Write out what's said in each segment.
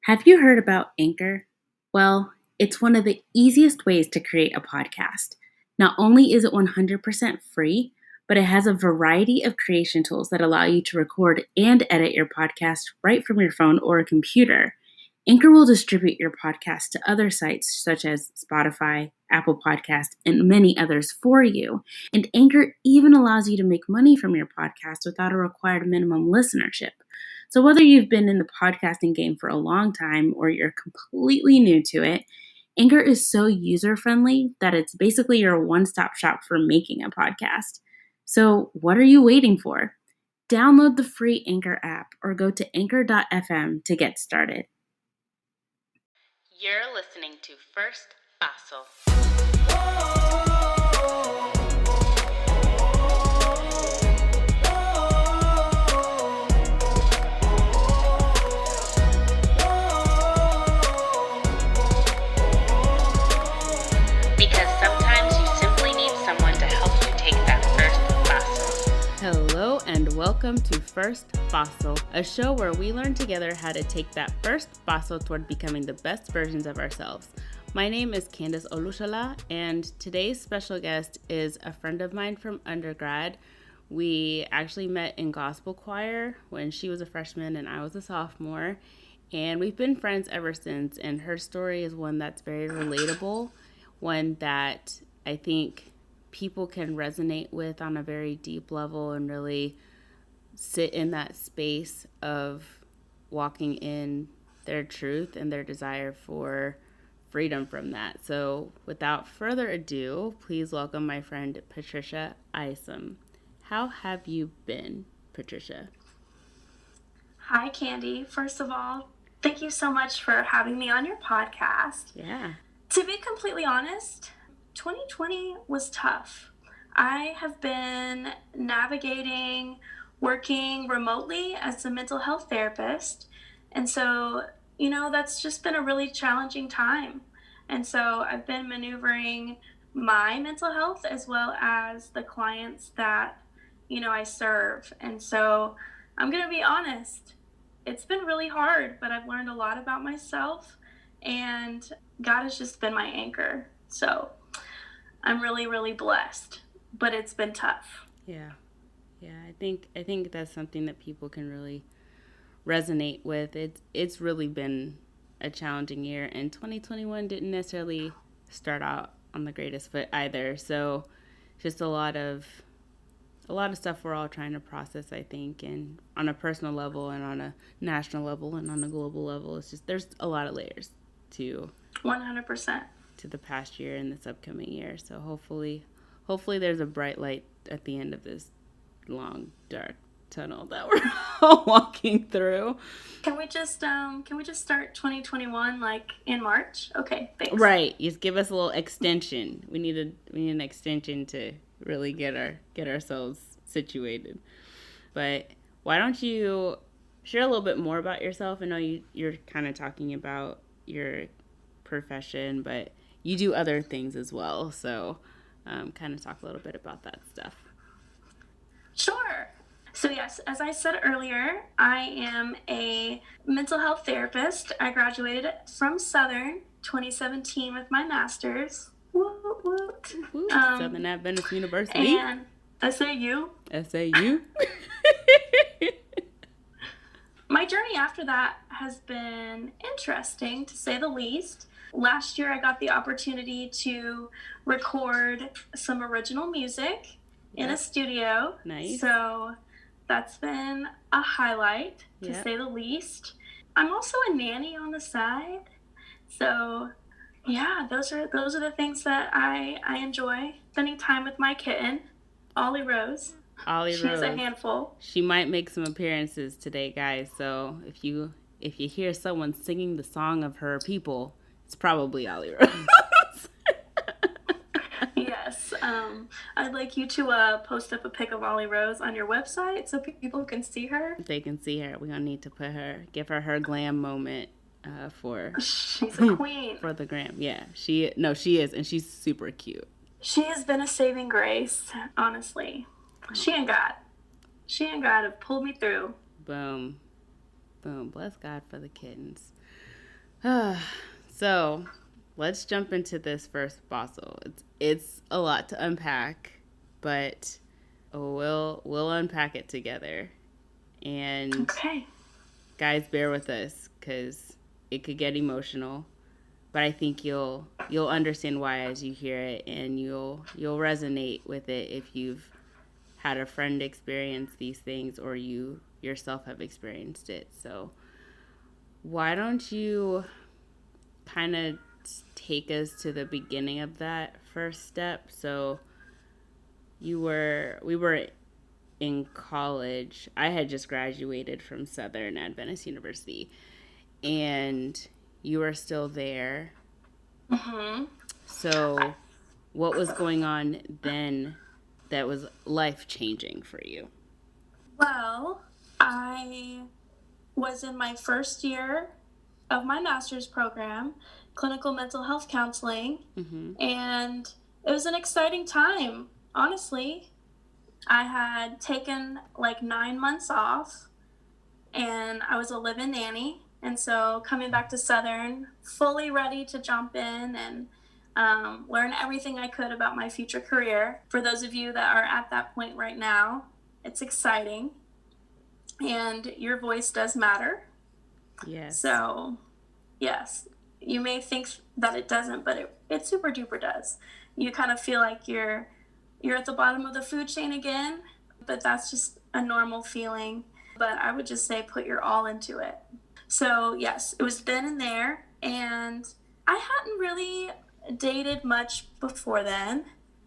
Have you heard about Anchor? Well, it's one of the easiest ways to create a podcast. Not only is it 100% free, but it has a variety of creation tools that allow you to record and edit your podcast right from your phone or a computer. Anchor will distribute your podcast to other sites such as Spotify, Apple Podcast, and many others for you. And Anchor even allows you to make money from your podcast without a required minimum listenership. So whether you've been in the podcasting game for a long time or you're completely new to it, Anchor is so user-friendly that it's basically your one-stop shop for making a podcast. So what are you waiting for? Download the free Anchor app or go to anchor.fm to get started. You're listening to First Fossil. Because sometimes you simply need someone to help you take that first fossil. Hello and welcome to First Fossil, a show where we learn together how to take that first fossil toward becoming the best versions of ourselves. My name is Candace Olushala, and today's special guest is a friend of mine from undergrad. We actually met in gospel choir when she was a freshman and I was a sophomore, and we've been friends ever since, and her story is one that's very relatable, one that I think people can resonate with on a very deep level and really sit in that space of walking in their truth and their desire for freedom from that. So without further ado, please welcome my friend Patricia Isom. How have you been, Patricia? Hi, Candy. First of all, thank you so much for having me on your podcast. Yeah. To be completely honest, 2020 was tough. I have been navigating working remotely as a mental health therapist. And so, that's just been a really challenging time. And so I've been maneuvering my mental health as well as the clients that, I serve. And so I'm going to be honest, it's been really hard, but I've learned a lot about myself, and God has just been my anchor. So I'm really, really blessed, but it's been tough. Yeah. I think that's something that people can really resonate with. It's really been a challenging year, and 2021 didn't necessarily start out on the greatest foot either. So just a lot of stuff we're all trying to process, I think, and on a personal level and on a national level and on a global level. It's just there's a lot of layers to 100%. to the past year and this upcoming year. So hopefully there's a bright light at the end of this long dark tunnel that we're all walking through. Can we just start 2021 like in March? Okay, thanks. Right. Just give us a little extension. We need an extension to really get ourselves situated. But why don't you share a little bit more about yourself? I know you're kind of talking about your profession, but you do other things as well. So kind of talk a little bit about that stuff. Sure. So yes, as I said earlier, I am a mental health therapist. I graduated from Southern 2017 with my master's. Woot, woot. Southern Adventist University. And SAU. My journey after that has been interesting, to say the least. Last year, I got the opportunity to record some original music in a studio. Nice. So that's been a highlight, to say the least. I'm also a nanny on the side. So yeah, those are the things that I enjoy. Spending time with my kitten, Ollie Rose. She's a handful. She might make some appearances today, guys. So if you hear someone singing the song of her people, it's probably Ollie Rose. Yes. I'd like you to post up a pic of Ollie Rose on your website so people can see her. They can see her. We're gonna need to give her glam moment for. She's a queen for the gram. Yeah, she is, and she's super cute. She has been a saving grace, honestly. She and God have pulled me through. Boom. Boom. Bless God for the kittens. So let's jump into this first fossil. It's a lot to unpack, but we'll unpack it together. And Okay. guys, bear with us because it could get emotional. But I think you'll understand why as you hear it, and you'll resonate with it if you've had a friend experience these things or you yourself have experienced it. So why don't you kind of take us to the beginning of that first step? So we were in college. I had just graduated from Southern Adventist University, and you were still there. Mm-hmm. So what was going on then that was life-changing for you? Well, I was in my first year of my master's program, clinical mental health counseling, and it was an exciting time, honestly. I had taken like 9 months off, and I was a live-in nanny. And so coming back to Southern, fully ready to jump in and learn everything I could about my future career. For those of you that are at that point right now, it's exciting. And your voice does matter. Yes. So, yes, you may think that it doesn't, but it super duper does. You kind of feel like you're at the bottom of the food chain again, but that's just a normal feeling. But I would just say put your all into it. So, yes, it was then and there, and I hadn't really dated much before then.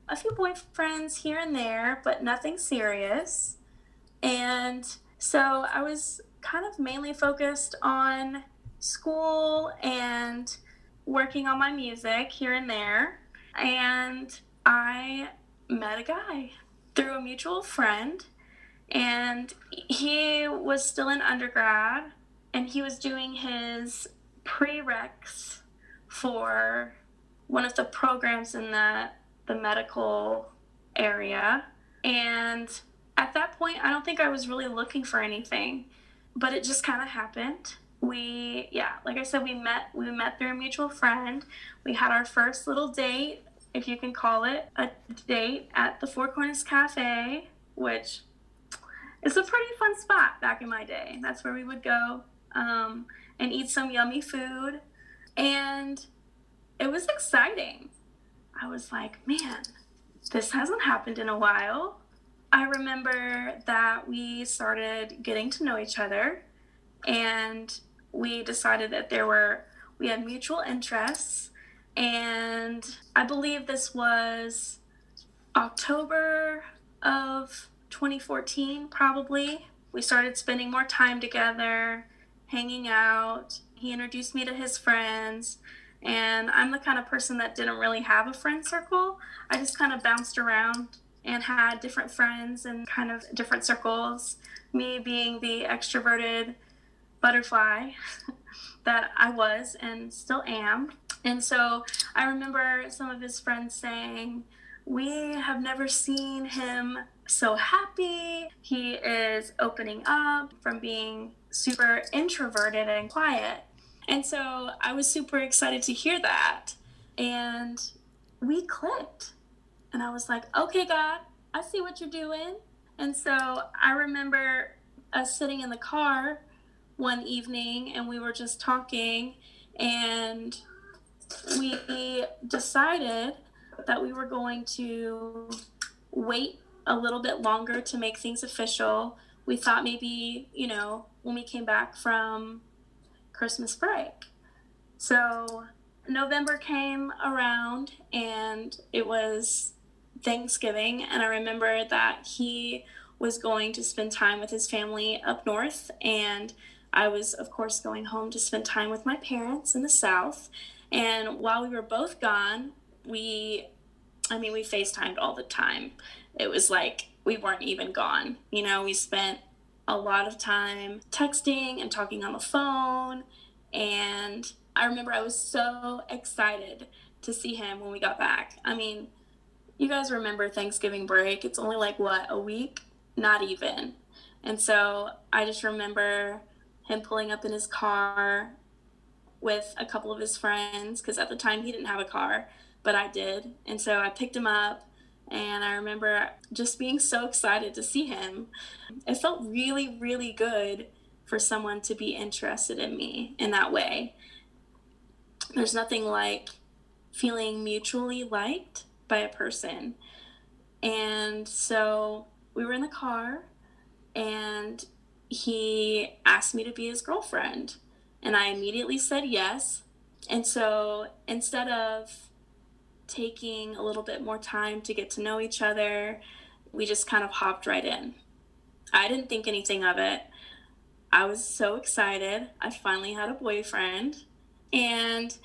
A few boyfriends here and there, but nothing serious. And so I was kind of mainly focused on school and working on my music here and there. And I met a guy through a mutual friend, and he was still in undergrad, and he was doing his prereqs for one of the programs in the medical area. And at that point, I don't think I was really looking for anything, but it just kind of happened. Like I said, we met through a mutual friend. We had our first little date, if you can call it a date, at the Four Corners Cafe, which is a pretty fun spot back in my day. That's where we would go and eat some yummy food. And it was exciting. I was like, man, this hasn't happened in a while. I remember that we started getting to know each other, and we decided that we had mutual interests. And I believe this was October of 2014, probably. We started spending more time together, hanging out. He introduced me to his friends, and I'm the kind of person that didn't really have a friend circle. I just kind of bounced around and had different friends and kind of different circles, me being the extroverted butterfly that I was and still am. And so I remember some of his friends saying, we have never seen him so happy. He is opening up from being super introverted and quiet. And so I was super excited to hear that. And we clicked. And I was like, okay, God, I see what you're doing. And so I remember us sitting in the car one evening, and we were just talking, and we decided that we were going to wait a little bit longer to make things official. We thought maybe, when we came back from Christmas break. So November came around, and it was Thanksgiving, and I remember that he was going to spend time with his family up north, and I was, of course, going home to spend time with my parents in the South. And while we were both gone, we FaceTimed all the time. It was like we weren't even gone. We spent a lot of time texting and talking on the phone. And I remember I was so excited to see him when we got back. You guys remember Thanksgiving break. It's only like, a week? Not even. And so I just remember him pulling up in his car with a couple of his friends, because at the time he didn't have a car, but I did. And so I picked him up, and I remember just being so excited to see him. It felt really, really good for someone to be interested in me in that way. There's nothing like feeling mutually liked by a person. And so we were in the car, and he asked me to be his girlfriend. And I immediately said yes. And so instead of taking a little bit more time to get to know each other, we just kind of hopped right in. I didn't think anything of it. I was so excited. I finally had a boyfriend, and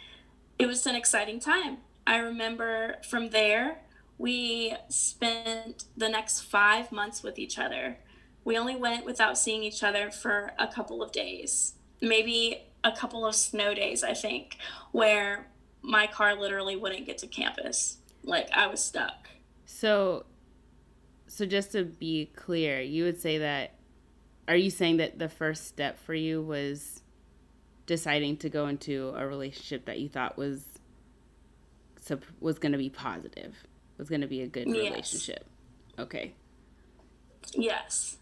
it was an exciting time. I remember from there, we spent the next 5 months with each other. We only went without seeing each other for a couple of days, maybe a couple of snow days, I think, where my car literally wouldn't get to campus. Like, I was stuck. So just to be clear, you would say that, are you saying that the first step for you was deciding to go into a relationship that you thought was going to be positive, was going to be a good relationship? Okay. Yes.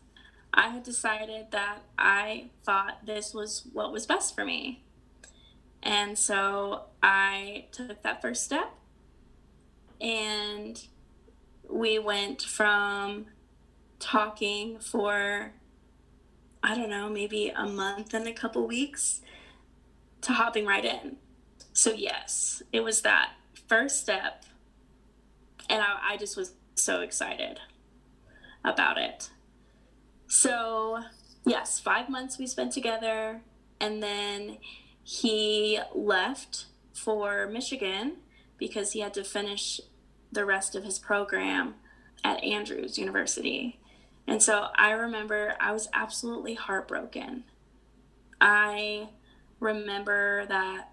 I had decided that I thought this was what was best for me. And so I took that first step, and we went from talking for, I don't know, maybe a month and a couple weeks to hopping right in. So yes, it was that first step, and I just was so excited about it. So yes, 5 months we spent together, and then he left for Michigan because he had to finish the rest of his program at Andrews University. And so I remember I was absolutely heartbroken. I remember that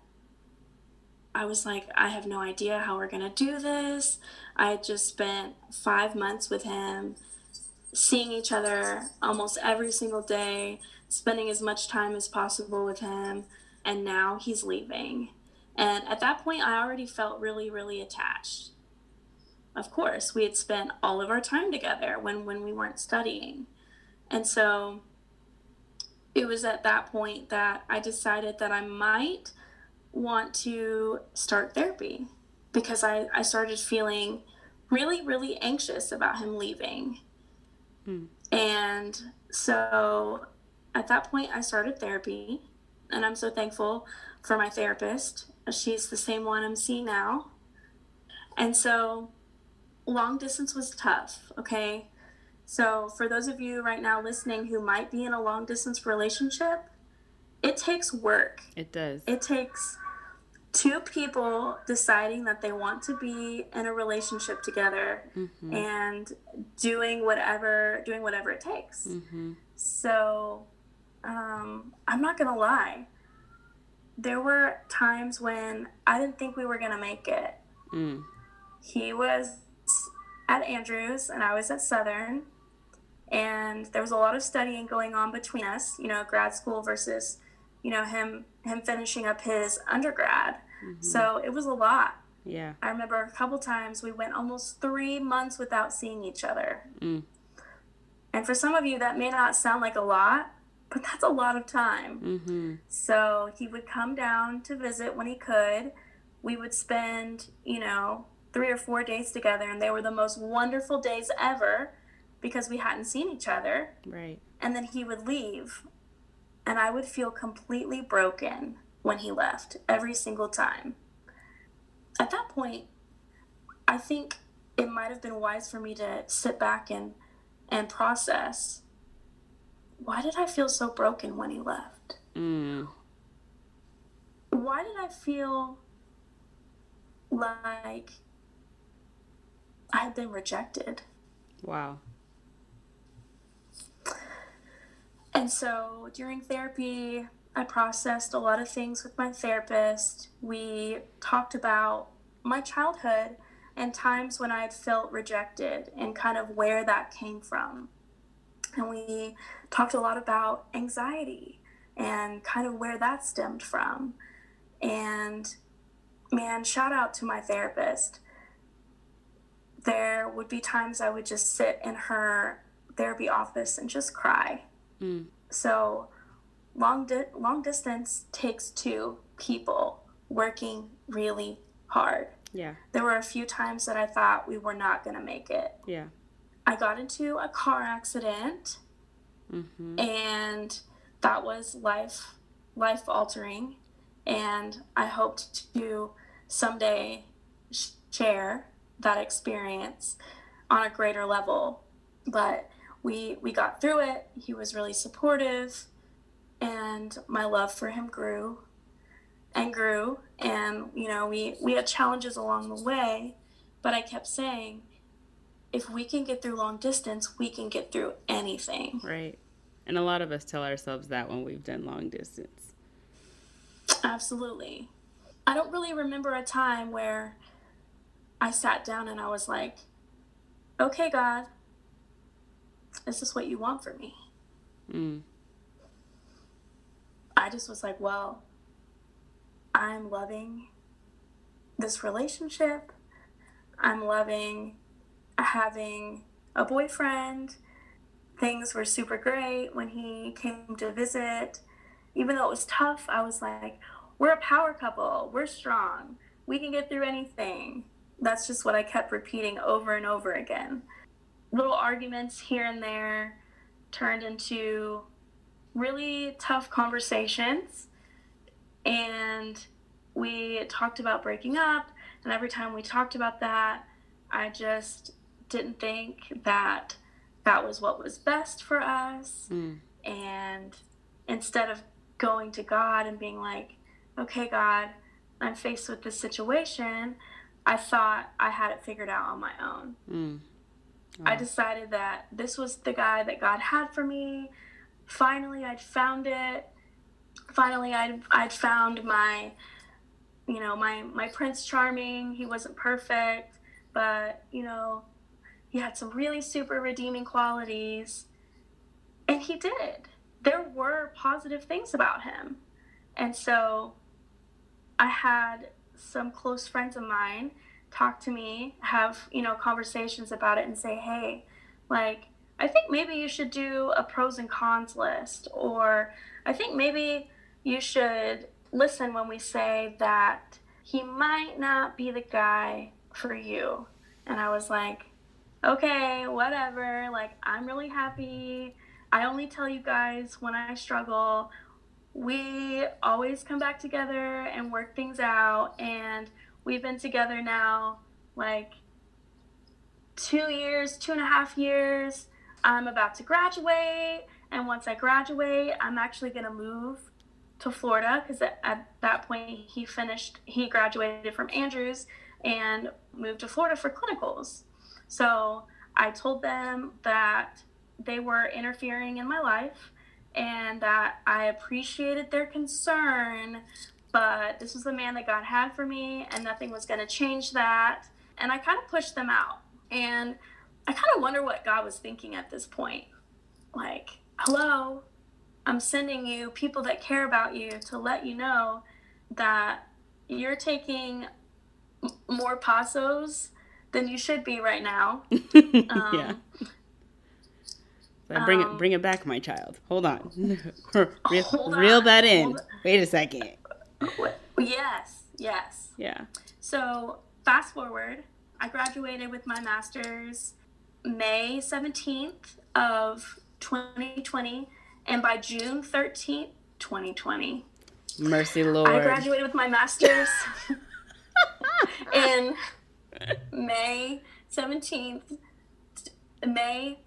I was like, I have no idea how we're going to do this. I had just spent 5 months with him, seeing each other almost every single day, spending as much time as possible with him, and now he's leaving. And at that point, I already felt really, really attached. Of course, we had spent all of our time together when we weren't studying. And so it was at that point that I decided that I might want to start therapy, because I started feeling really, really anxious about him leaving. And so at that point, I started therapy, and I'm so thankful for my therapist. She's the same one I'm seeing now. And so long distance was tough, okay? So for those of you right now listening who might be in a long distance relationship, it takes work. It does. It takes two people deciding that they want to be in a relationship together, and doing whatever it takes. So I'm not gonna lie, there were times when I didn't think we were gonna make it. He was at Andrews and I was at Southern, and there was a lot of studying going on between us, grad school versus him finishing up his undergrad. So it was a lot. Yeah. I remember a couple times we went almost 3 months without seeing each other. And for some of you that may not sound like a lot, but that's a lot of time. So he would come down to visit when he could. We would spend 3 or 4 days together, and they were the most wonderful days ever because we hadn't seen each other. Right. And then he would leave, and I would feel completely broken when he left every single time. At that point, I think it might have been wise for me to sit back and process, why did I feel so broken when he left? Why did I feel like I had been rejected? Wow. And so during therapy, I processed a lot of things with my therapist. We talked about my childhood and times when I had felt rejected and kind of where that came from. And we talked a lot about anxiety and kind of where that stemmed from. And man, shout out to my therapist. There would be times I would just sit in her therapy office and just cry. So long distance takes two people working really hard. Yeah. There were a few times that I thought we were not going to make it. Yeah. I got into a car accident, and that was life altering. And I hoped to someday share that experience on a greater level. But we got through it. He was really supportive, and my love for him grew and grew. And, you know, we had challenges along the way, but I kept saying, if we can get through long distance, we can get through anything. Right. And a lot of us tell ourselves that when we've done long distance. Absolutely. I don't really remember a time where I sat down and I was like, okay, God, is this what you want for me? I just was like, well, I'm loving this relationship. I'm loving having a boyfriend. Things were super great when he came to visit. Even though it was tough, I was like, we're a power couple. We're strong. We can get through anything. That's just what I kept repeating over and over again. Little arguments here and there turned into really tough conversations. And we talked about breaking up. And every time we talked about that, I just didn't think that that was what was best for us. And instead of going to God and being like, okay, God, I'm faced with this situation, I thought I had it figured out on my own. I decided that this was the guy that God had for me. Finally, I'd found it. Finally, I'd found my, you know, my Prince Charming. He wasn't perfect, but, you know, he had some really super redeeming qualities. And he did. There were positive things about him. And so I had some close friends of mine talk to me, have, you know, conversations about it and say, hey, like, I think maybe you should do a pros and cons list, or I think maybe you should listen when we say that he might not be the guy for you. And I was like, okay, whatever, like, I'm really happy. I only tell you guys when I struggle. We always come back together and work things out, and we've been together now like 2.5 years. I'm about to graduate, and once I graduate, I'm actually going to move to Florida, because at that point he graduated from Andrews and moved to Florida for clinicals. So I told them that they were interfering in my life and that I appreciated their concern, but this was the man that God had for me, and nothing was going to change that. And I kind of pushed them out. And I kind of wonder what God was thinking at this point. Like, hello, I'm sending you people that care about you to let you know that you're taking more pasos than you should be right now. Yeah. Bring it back, my child. Hold on. Reel that in. Wait a second. Yes. Yeah. So fast forward, I graduated with my master's May 17th of 2020, and by June 13th, 2020. Mercy Lord. I graduated with my master's in May 17th, May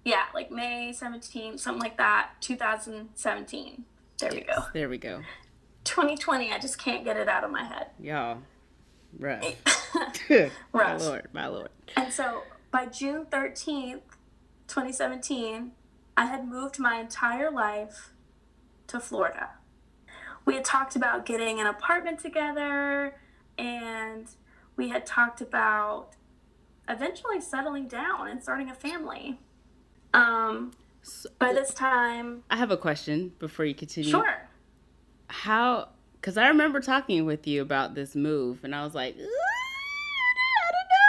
17th, something like that, 2017. There we go. 2020, I just can't get it out of my head. Y'all, rough. Rough. My Lord. And so by June 13th, 2017, I had moved my entire life to Florida. We had talked about getting an apartment together, and we had talked about eventually settling down and starting a family. By this time, I have a question before you continue. sure. How, because I remember talking with you about this move, and I was like, I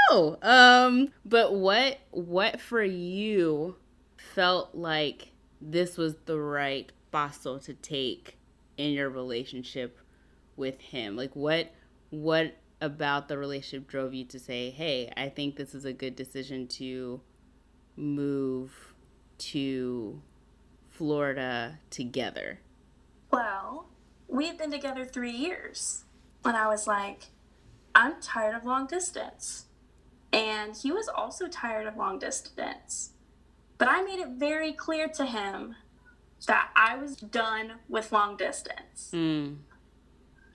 don't know. But what for you felt like this was the right paso to take in your relationship with him? Like, what about the relationship drove you to say, hey, I think this is a good decision to move to Florida together? Well, we had been together 3 years when I was like, I'm tired of long distance. And he was also tired of long distance. But I made it very clear to him that I was done with long distance.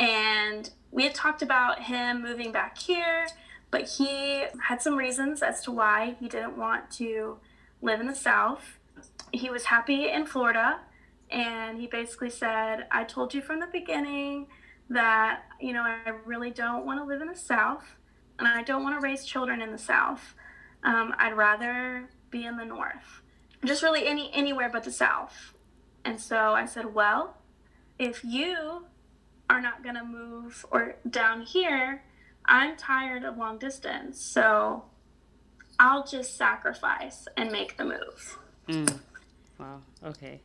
And we had talked about him moving back here, but he had some reasons as to why he didn't want to live in the South. He was happy in Florida, and he basically said, I told you from the beginning that, I really don't want to live in the South, and I don't want to raise children in the South. I'd rather be in the North, just really anywhere but the South. And so I said, well, if you are not going to move or down here, I'm tired of long distance, so I'll just sacrifice and make the move. Wow. Okay.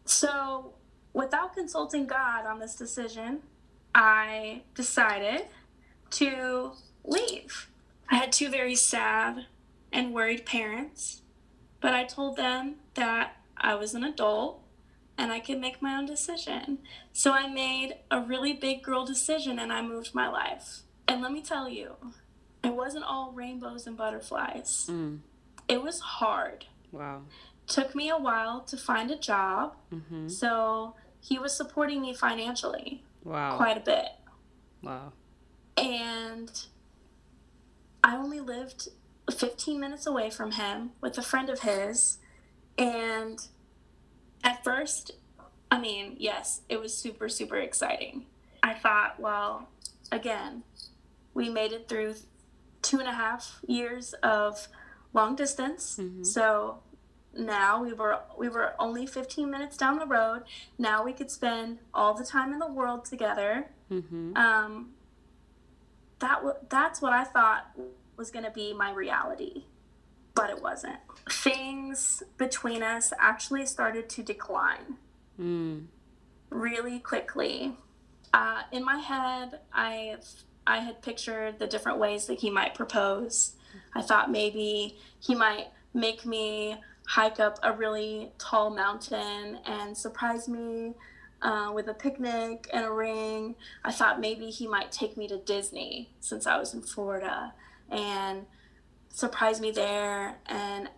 So without consulting God on this decision, I decided to leave. I had two very sad and worried parents, but I told them that I was an adult and I could make my own decision. So I made a really big girl decision and I moved my life. And let me tell you, it wasn't all rainbows and butterflies. It was hard. Wow. Took me a while to find a job. So he was supporting me financially. Wow. Quite a bit. Wow. And I only lived 15 minutes away from him with a friend of his. And at first, yes, it was super, super exciting. I thought, well, again, we made it through 2.5 years of long distance. So now we were only 15 minutes down the road. Now we could spend all the time in the world together. That's what I thought was going to be my reality, but it wasn't. Things between us actually started to decline really quickly. In my head, I had pictured the different ways that he might propose. I thought maybe he might make me hike up a really tall mountain and surprise me with a picnic and a ring. I thought maybe he might take me to Disney since I was in Florida and surprise me there and,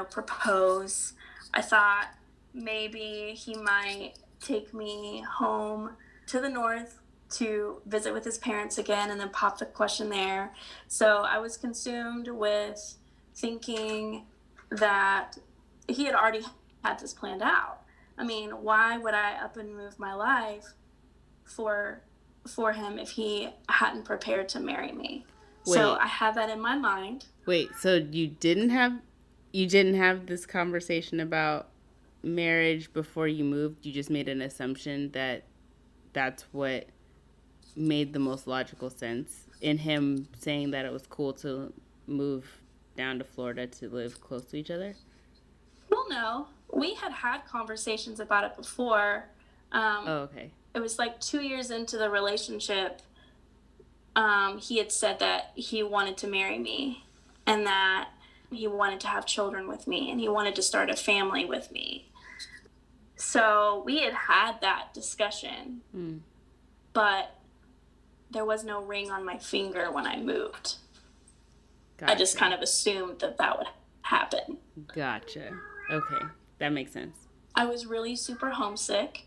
propose. I thought maybe he might take me home to the North to visit with his parents again and then pop the question there. So I was consumed with thinking that he had already had this planned out. Why would I up and move my life for him if he hadn't prepared to marry me? Wait. So I had that in my mind. Wait, so you didn't have this conversation about marriage before you moved? You just made an assumption that that's what made the most logical sense in him saying that it was cool to move down to Florida to live close to each other? Well, no. We had conversations about it before. Okay. It was like 2 years into the relationship. He had said that he wanted to marry me and that he wanted to have children with me and he wanted to start a family with me. So we had that discussion, but there was no ring on my finger when I moved. Gotcha. I just kind of assumed that would happen. Gotcha. Okay. That makes sense. I was really super homesick.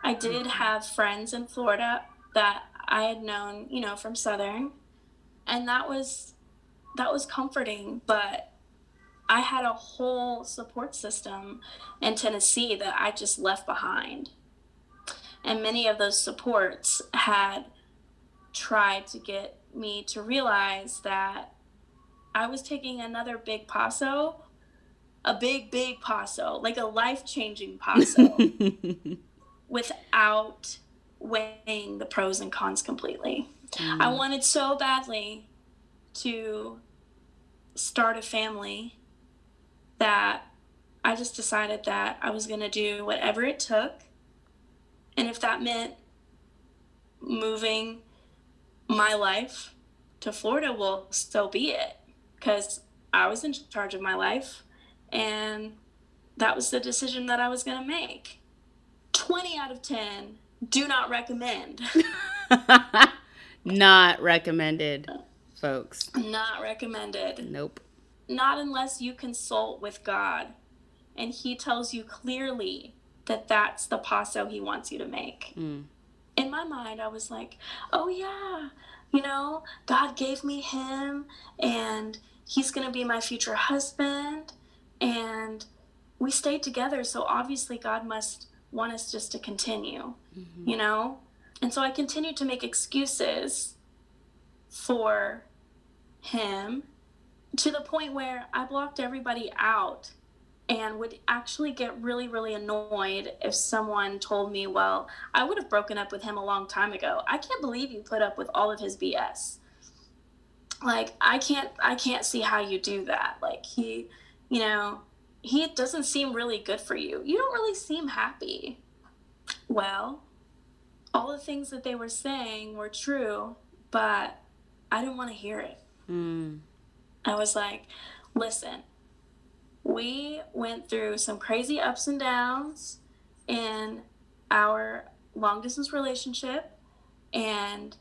I did have friends in Florida that I had known, from Southern, and that was comforting, but I had a whole support system in Tennessee that I just left behind. And many of those supports had tried to get me to realize that I was taking another big paso a big, big paso, like a life-changing paso, without weighing the pros and cons completely. I wanted so badly to start a family that I just decided that I was going to do whatever it took. And if that meant moving my life to Florida, well, so be it. Because I was in charge of my life. And that was the decision that I was going to make. 20 out of 10, do not recommend. Not recommended, folks. Not recommended. Nope. Not unless you consult with God and he tells you clearly that that's the paso he wants you to make. In my mind, I was like, oh yeah, you know, God gave me him and he's going to be my future husband. And we stayed together, so obviously God must want us just to continue, you know? And so I continued to make excuses for him to the point where I blocked everybody out and would actually get really, really annoyed if someone told me, well, I would have broken up with him a long time ago. I can't believe you put up with all of his BS. Like, I can't see how you do that. Like, he doesn't seem really good for you. You don't really seem happy. Well, all the things that they were saying were true, but I didn't want to hear it. I was like, listen, we went through some crazy ups and downs in our long distance relationship, and,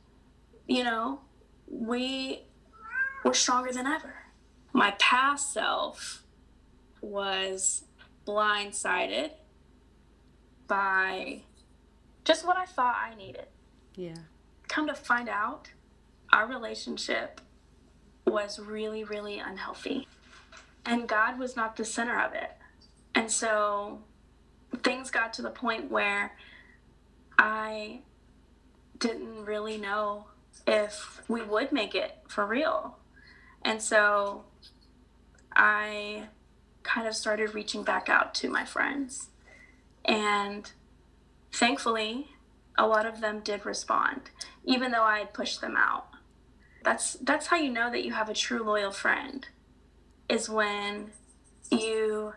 you know, we were stronger than ever. My past self was blindsided by just what I thought I needed. Yeah. Come to find out, our relationship was really, really unhealthy. And God was not the center of it. And so things got to the point where I didn't really know if we would make it for real. And so I kind of started reaching back out to my friends. And thankfully, a lot of them did respond, even though I had pushed them out. That's how you know that you have a true loyal friend, is when you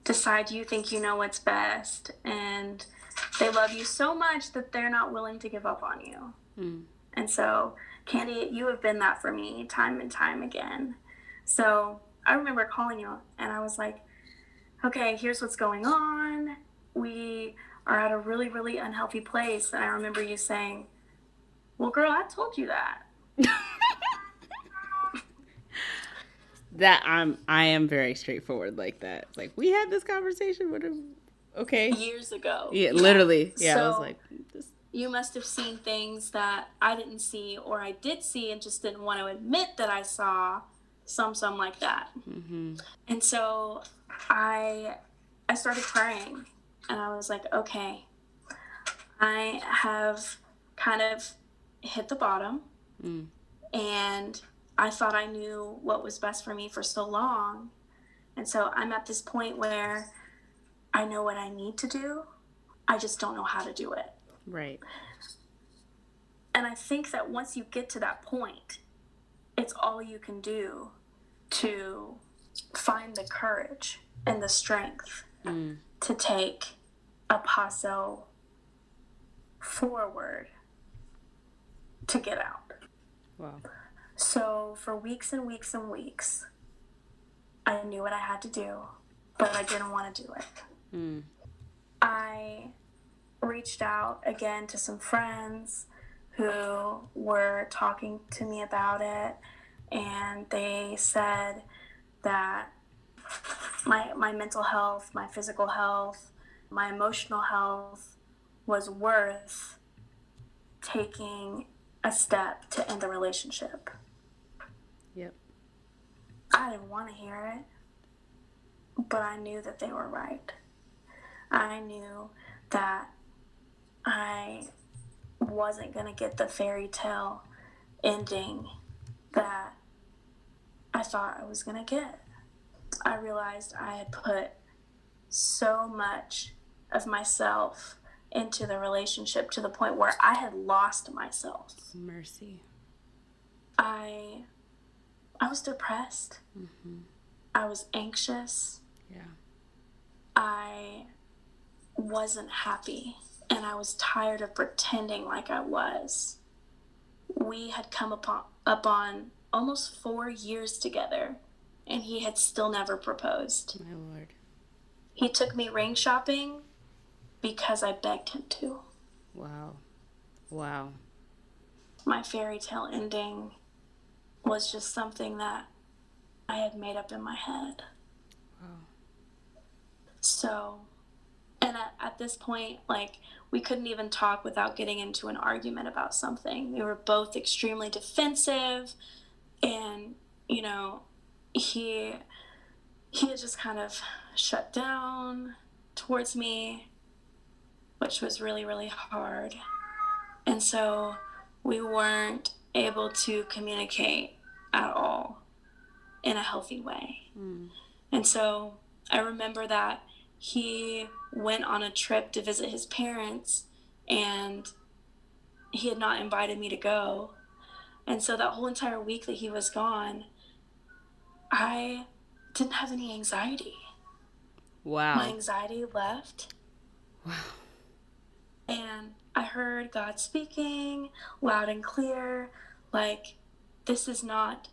decide you think you know what's best and they love you so much that they're not willing to give up on you. And so, Candy, you have been that for me time and time again. So I remember calling you and I was like, okay, here's what's going on. We are at a really, really unhealthy place. And I remember you saying, well, girl, I told you that. I am very straightforward like that. Like, we had this conversation with him. Okay. Years ago. Yeah, literally. Yeah, so, I was like, you must have seen things that I didn't see, or I did see and just didn't want to admit that I saw some like that. And so I started praying and I was like, okay, I have kind of hit the bottom and I thought I knew what was best for me for so long. And so I'm at this point where I know what I need to do. I just don't know how to do it. Right. And I think that once you get to that point, it's all you can do to find the courage and the strength to take a paso forward to get out. Wow. So for weeks and weeks and weeks, I knew what I had to do, but I didn't want to do it. I reached out again to some friends who were talking to me about it, and they said that my mental health, my physical health, my emotional health was worth taking a step to end the relationship. Yep. I didn't want to hear it, but I knew that they were right. I knew that I wasn't going to get the fairy tale ending that I thought I was going to get. I realized I had put so much of myself into the relationship to the point where I had lost myself. Mercy. I was depressed. Mm-hmm. I was anxious. Yeah. I wasn't happy, and I was tired of pretending like I was. We had come up on almost 4 years together, and he had still never proposed. My Lord. He took me ring shopping because I begged him to. Wow. Wow. My fairy tale ending was just something that I had made up in my head. Wow. So, and at this point, like, we couldn't even talk without getting into an argument about something. We were both extremely defensive, and, you know, he had just kind of shut down towards me, which was really, really hard. And so we weren't able to communicate at all in a healthy way. Mm. And so I remember that he went on a trip to visit his parents, and he had not invited me to go. And so that whole entire week that he was gone, I didn't have any anxiety. Wow. My anxiety left. Wow. And I heard God speaking loud and clear, like, this is not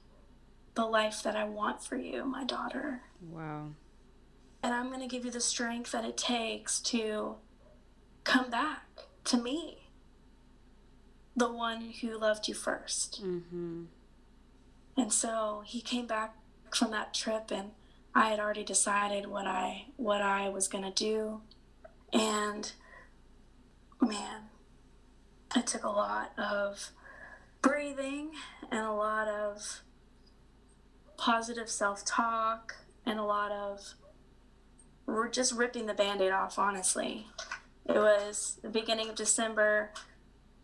the life that I want for you, my daughter. Wow. And I'm going to give you the strength that it takes to come back to me, the one who loved you first. Mm-hmm. And so he came back from that trip, and I had already decided what I was going to do. And man, it took a lot of breathing and a lot of positive self-talk and a lot of just ripping the Band-Aid off, honestly. It was the beginning of December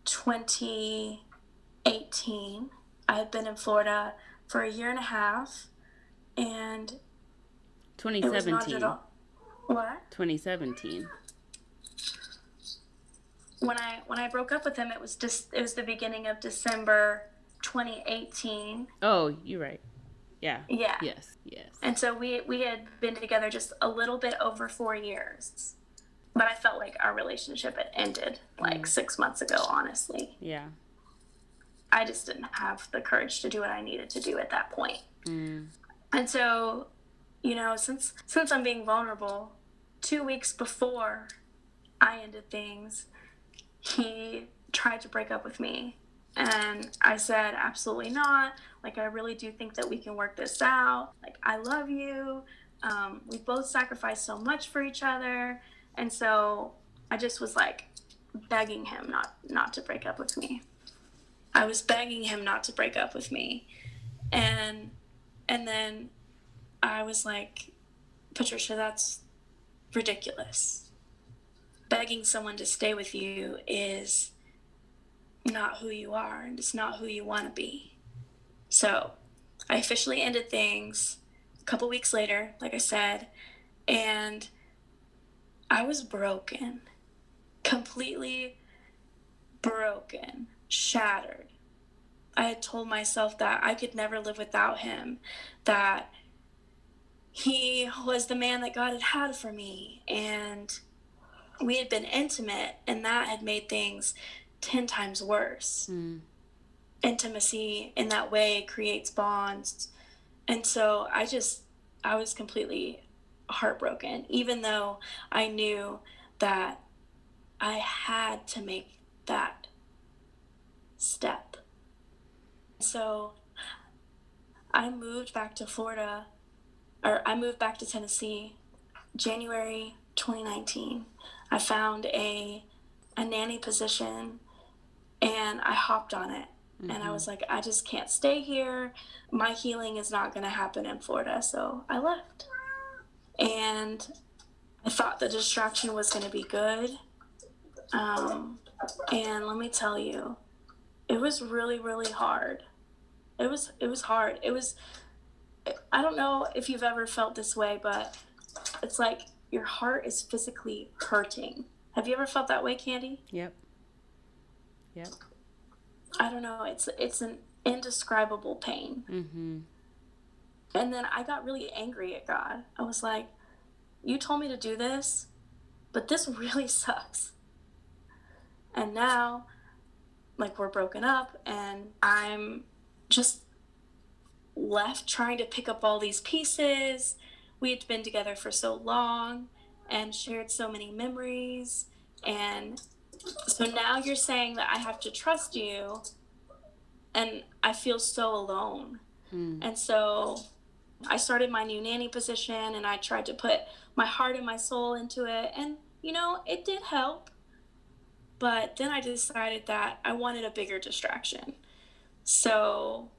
2018. I had been in Florida for 1.5 years, and 2017. it was not at all. What? 2017. When I broke up with him, it was the beginning of December 2018. Oh, you're right. Yeah. Yeah. Yes. Yes. And so we had been together just a little bit over 4 years. But I felt like our relationship had ended like 6 months ago, honestly. Yeah. I just didn't have the courage to do what I needed to do at that point. Mm. And so, you know, since I'm being vulnerable, 2 weeks before I ended things, he tried to break up with me. And I said, absolutely not. Like, I really do think that we can work this out. Like, I love you. We both sacrificed so much for each other. And so I just was like begging him not to break up with me. I was begging him not to break up with me. And then I was like, Patricia, that's ridiculous. Begging someone to stay with you is not who you are, and it's not who you want to be. So I officially ended things a couple weeks later, like I said, and I was broken, completely broken, shattered. I had told myself that I could never live without him, that he was the man that God had for me, and we had been intimate, and that had made things 10 times worse. Mm. Intimacy in that way creates bonds. And so I was completely heartbroken, even though I knew that I had to make that step. So I moved back to Florida, or I moved back to Tennessee, January 2019. I found a nanny position, and I hopped on it. Mm-hmm. And I was like, I just can't stay here. My healing is not going to happen in Florida. So I left. And I thought the distraction was going to be good. And let me tell you, it was really, really hard. It was hard. It was I don't know if you've ever felt this way, but it's like your heart is physically hurting. Have you ever felt that way, Candy? Yep. Yep. I don't know. It's an indescribable pain. Mm-hmm. And then I got really angry at God. I was like, you told me to do this, but this really sucks. And now, like, we're broken up and I'm just left trying to pick up all these pieces. We had been together for so long and shared so many memories. And so now you're saying that I have to trust you, and I feel so alone. And so I started my new nanny position, and I tried to put my heart and my soul into it. And, you know, it did help. But then I decided that I wanted a bigger distraction. So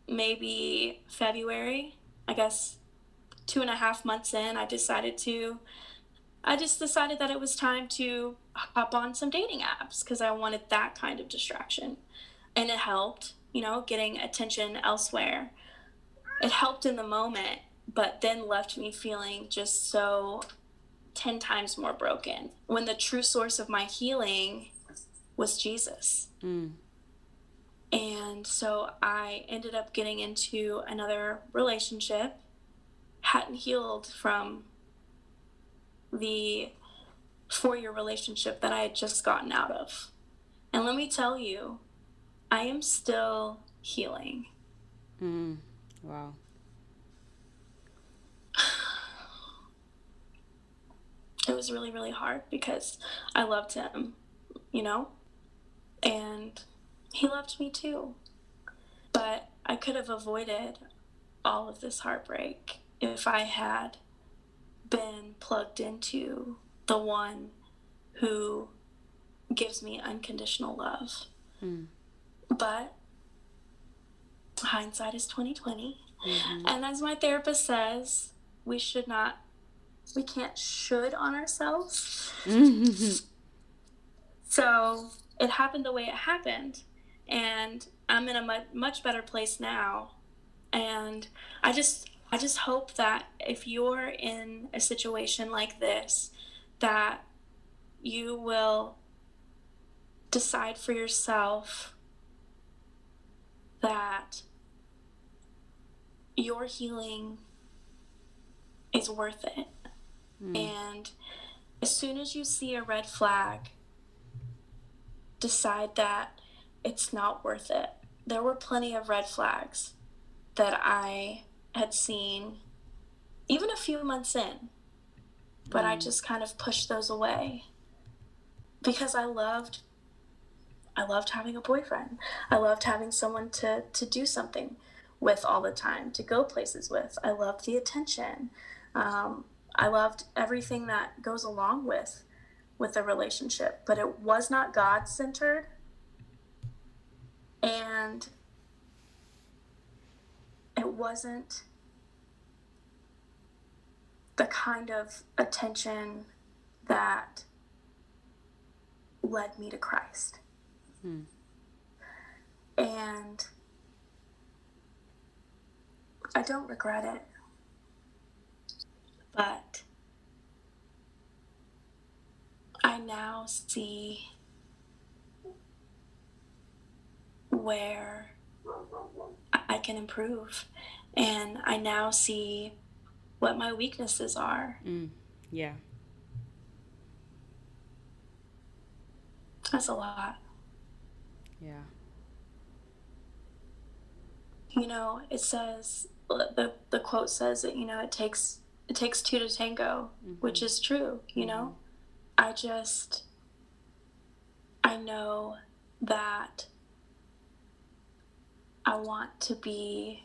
maybe February, I guess 2.5 months in, I just decided that it was time to hop on some dating apps because I wanted that kind of distraction. And it helped, you know, getting attention elsewhere. It helped in the moment, but then left me feeling just so 10 times more broken when the true source of my healing was Jesus. And so I ended up getting into another relationship, hadn't healed from the 4-year relationship that I had just gotten out of. And let me tell you, I am still healing. Wow. It was really, really hard because I loved him, you know, and he loved me too. But I could have avoided all of this heartbreak if I had been plugged into the one who gives me unconditional love. But hindsight is 2020. And as my therapist says, we can't should on ourselves. So it happened the way it happened. And I'm in a much better place now. And I just hope that if you're in a situation like this, that you will decide for yourself that your healing is worth it. And as soon as you see a red flag, decide that it's not worth it. There were plenty of red flags that I had seen even a few months in, but I just kind of pushed those away because I loved having a boyfriend. I loved having someone to do something with all the time, to go places with. I loved the attention. I loved everything that goes along with a relationship, but it was not God-centered. And it wasn't the kind of attention that led me to Christ. And I don't regret it. But I now see where I can improve. And I now see what my weaknesses are. Yeah. That's a lot. Yeah. You know, it says, the quote says that, you know, it takes two to tango, which is true, you know. I know that I want to be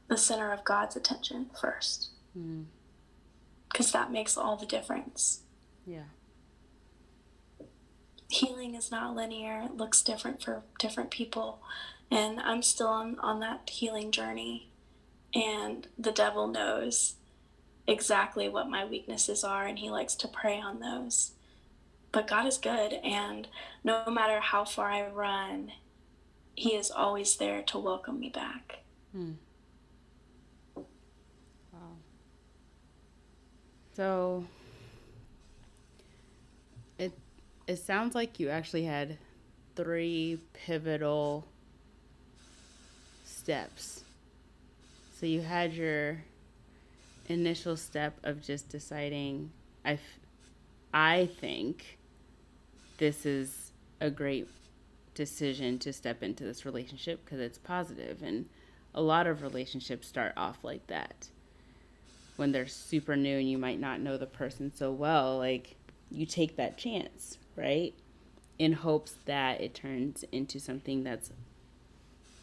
the center of God's attention first. Because that makes all the difference. Yeah. Healing is not linear. It looks different for different people. And I'm still on that healing journey. And the devil knows exactly what my weaknesses are, and he likes to prey on those. But God is good, and no matter how far I run, he is always there to welcome me back. So it it sounds like you actually had three pivotal steps. So you had your initial step of just deciding I think this is a great decision to step into this relationship because it's positive, and a lot of relationships start off like that when they're super new and you might not know the person so well. Like, you take that chance, right, in hopes that it turns into something that's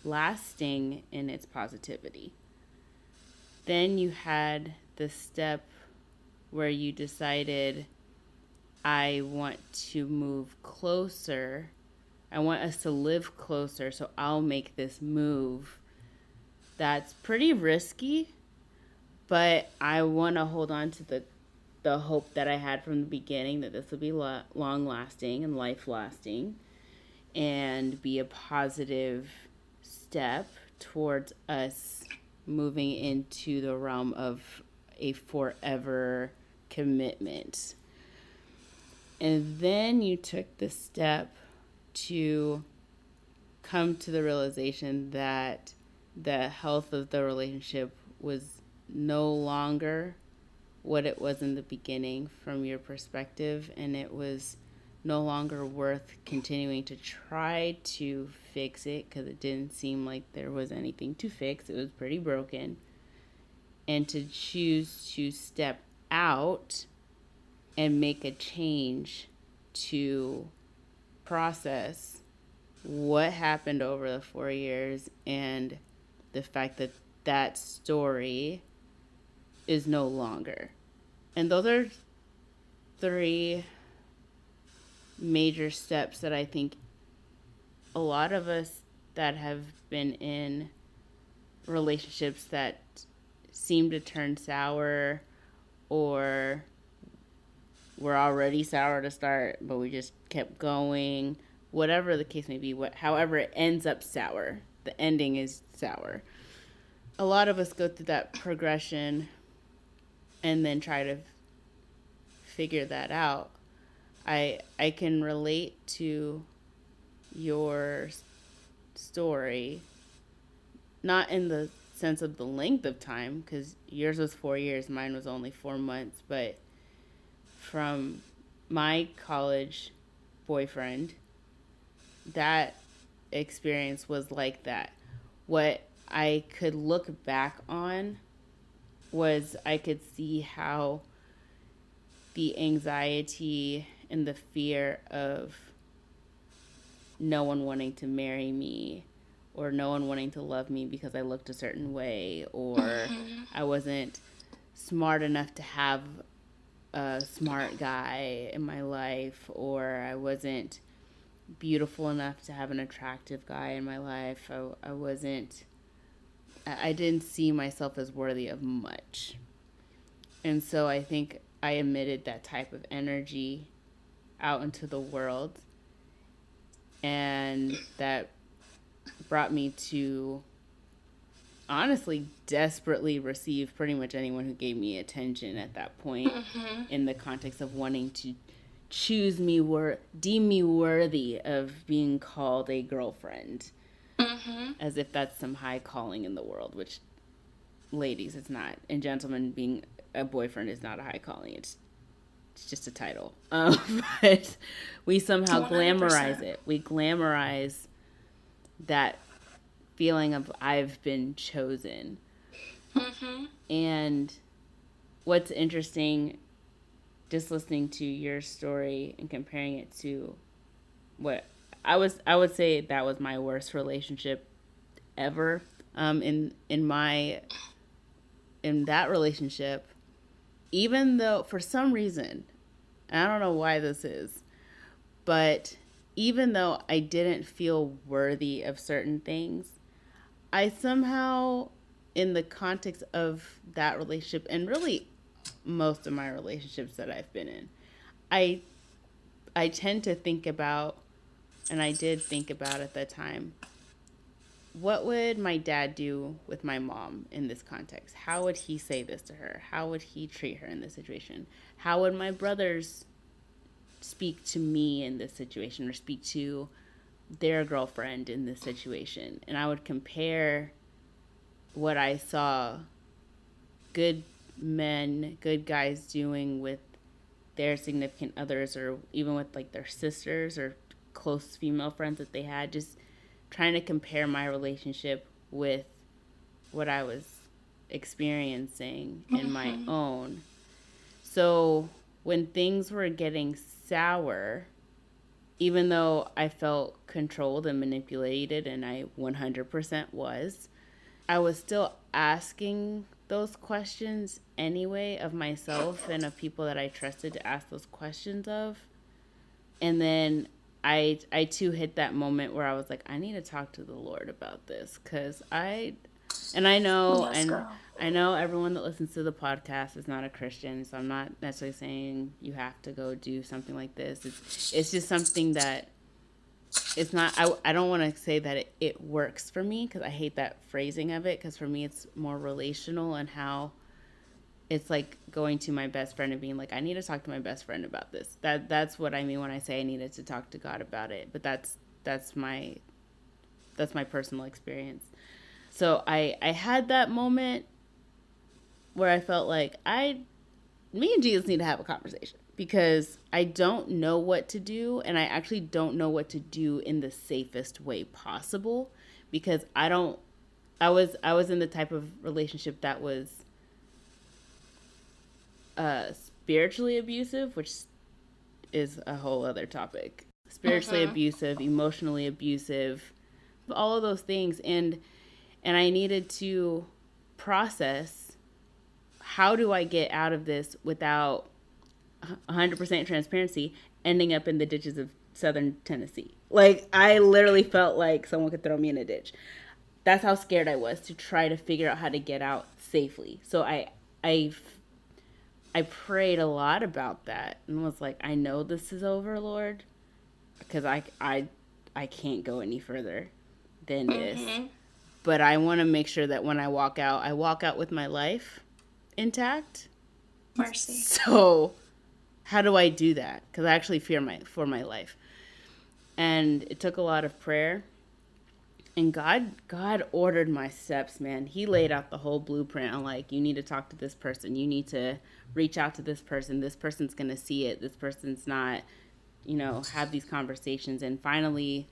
lasting in its positivity. Then you had the step where you decided, I want to move closer. I want us to live closer, so I'll make this move. That's pretty risky, but I want to hold on to the hope that I had from the beginning that this would be long lasting and life lasting and be a positive step towards us moving into the realm of a forever commitment. And then you took the step to come to the realization that the health of the relationship was no longer what it was in the beginning from your perspective, and it was no longer worth continuing to try to fix it because it didn't seem like there was anything to fix. It was pretty broken. And to choose to step out and make a change to process what happened over the 4 years and the fact that that story is no longer. And those are three major steps that I think a lot of us that have been in relationships that seem to turn sour, or were already sour to start, but we just kept going, whatever the case may be, however it ends up sour, the ending is sour. A lot of us go through that progression and then try to figure that out. I can relate to your story, not in the sense of the length of time, because yours was 4 years, mine was only 4 months, but from my college boyfriend, that experience was like that. What I could look back on was I could see how the anxiety and the fear of no one wanting to marry me, or no one wanting to love me because I looked a certain way, or I wasn't smart enough to have a smart guy in my life, or I wasn't beautiful enough to have an attractive guy in my life. I didn't see myself as worthy of much. And so I think I emitted that type of energy out into the world, and that brought me to honestly desperately receive pretty much anyone who gave me attention at that point, in the context of wanting to choose me, deem me worthy of being called a girlfriend, as if that's some high calling in the world, which, ladies, it's not. And gentlemen, being a boyfriend is not a high calling. It's just a title. But we somehow 100%. Glamorize it. We glamorize that feeling of I've been chosen. And what's interesting, just listening to your story and comparing it to what I would say that was my worst relationship ever. In that relationship, even though for some reason, and I don't know why this is, but even though I didn't feel worthy of certain things, I somehow, in the context of that relationship, and really most of my relationships that I've been in, I tend to think about, and I did think about at the time, what would my dad do with my mom in this context? How would he say this to her? How would he treat her in this situation? How would my brothers speak to me in this situation, or speak to their girlfriend in this situation? And I would compare what I saw good men, good guys doing with their significant others, or even with like their sisters or close female friends that they had, just trying to compare my relationship with what I was experiencing in my own. So when things were getting sour, even though I felt controlled and manipulated, and I 100% was, I was still asking those questions anyway of myself and of people that I trusted to ask those questions of. And then I too hit that moment where I was like, I need to talk to the Lord about this, because I know everyone that listens to the podcast is not a Christian, so I'm not necessarily saying you have to go do something like this. It's just something that it's not. I don't want to say that it works for me, because I hate that phrasing of it, because for me it's more relational, and how it's like going to my best friend and being like, I need to talk to my best friend about this. That's what I mean when I say I needed to talk to God about it. But that's my personal experience. So I had that moment where I felt like me and Jesus need to have a conversation, because I don't know what to do, and I actually don't know what to do in the safest way possible, because I was in the type of relationship that was spiritually abusive, which is a whole other topic. Spiritually abusive, emotionally abusive, all of those things, and I needed to process, how do I get out of this without 100% transparency ending up in the ditches of southern Tennessee? Like, I literally felt like someone could throw me in a ditch. That's how scared I was to try to figure out how to get out safely. So I prayed a lot about that, and was like, I know this is over, Lord, because I can't go any further than this. But I want to make sure that when I walk out with my life intact. Mercy. So how do I do that? Because I actually fear for my life. And it took a lot of prayer. And God ordered my steps, man. He laid out the whole blueprint on, like, you need to talk to this person. You need to reach out to this person. This person's going to see it. This person's not, have these conversations. And finally,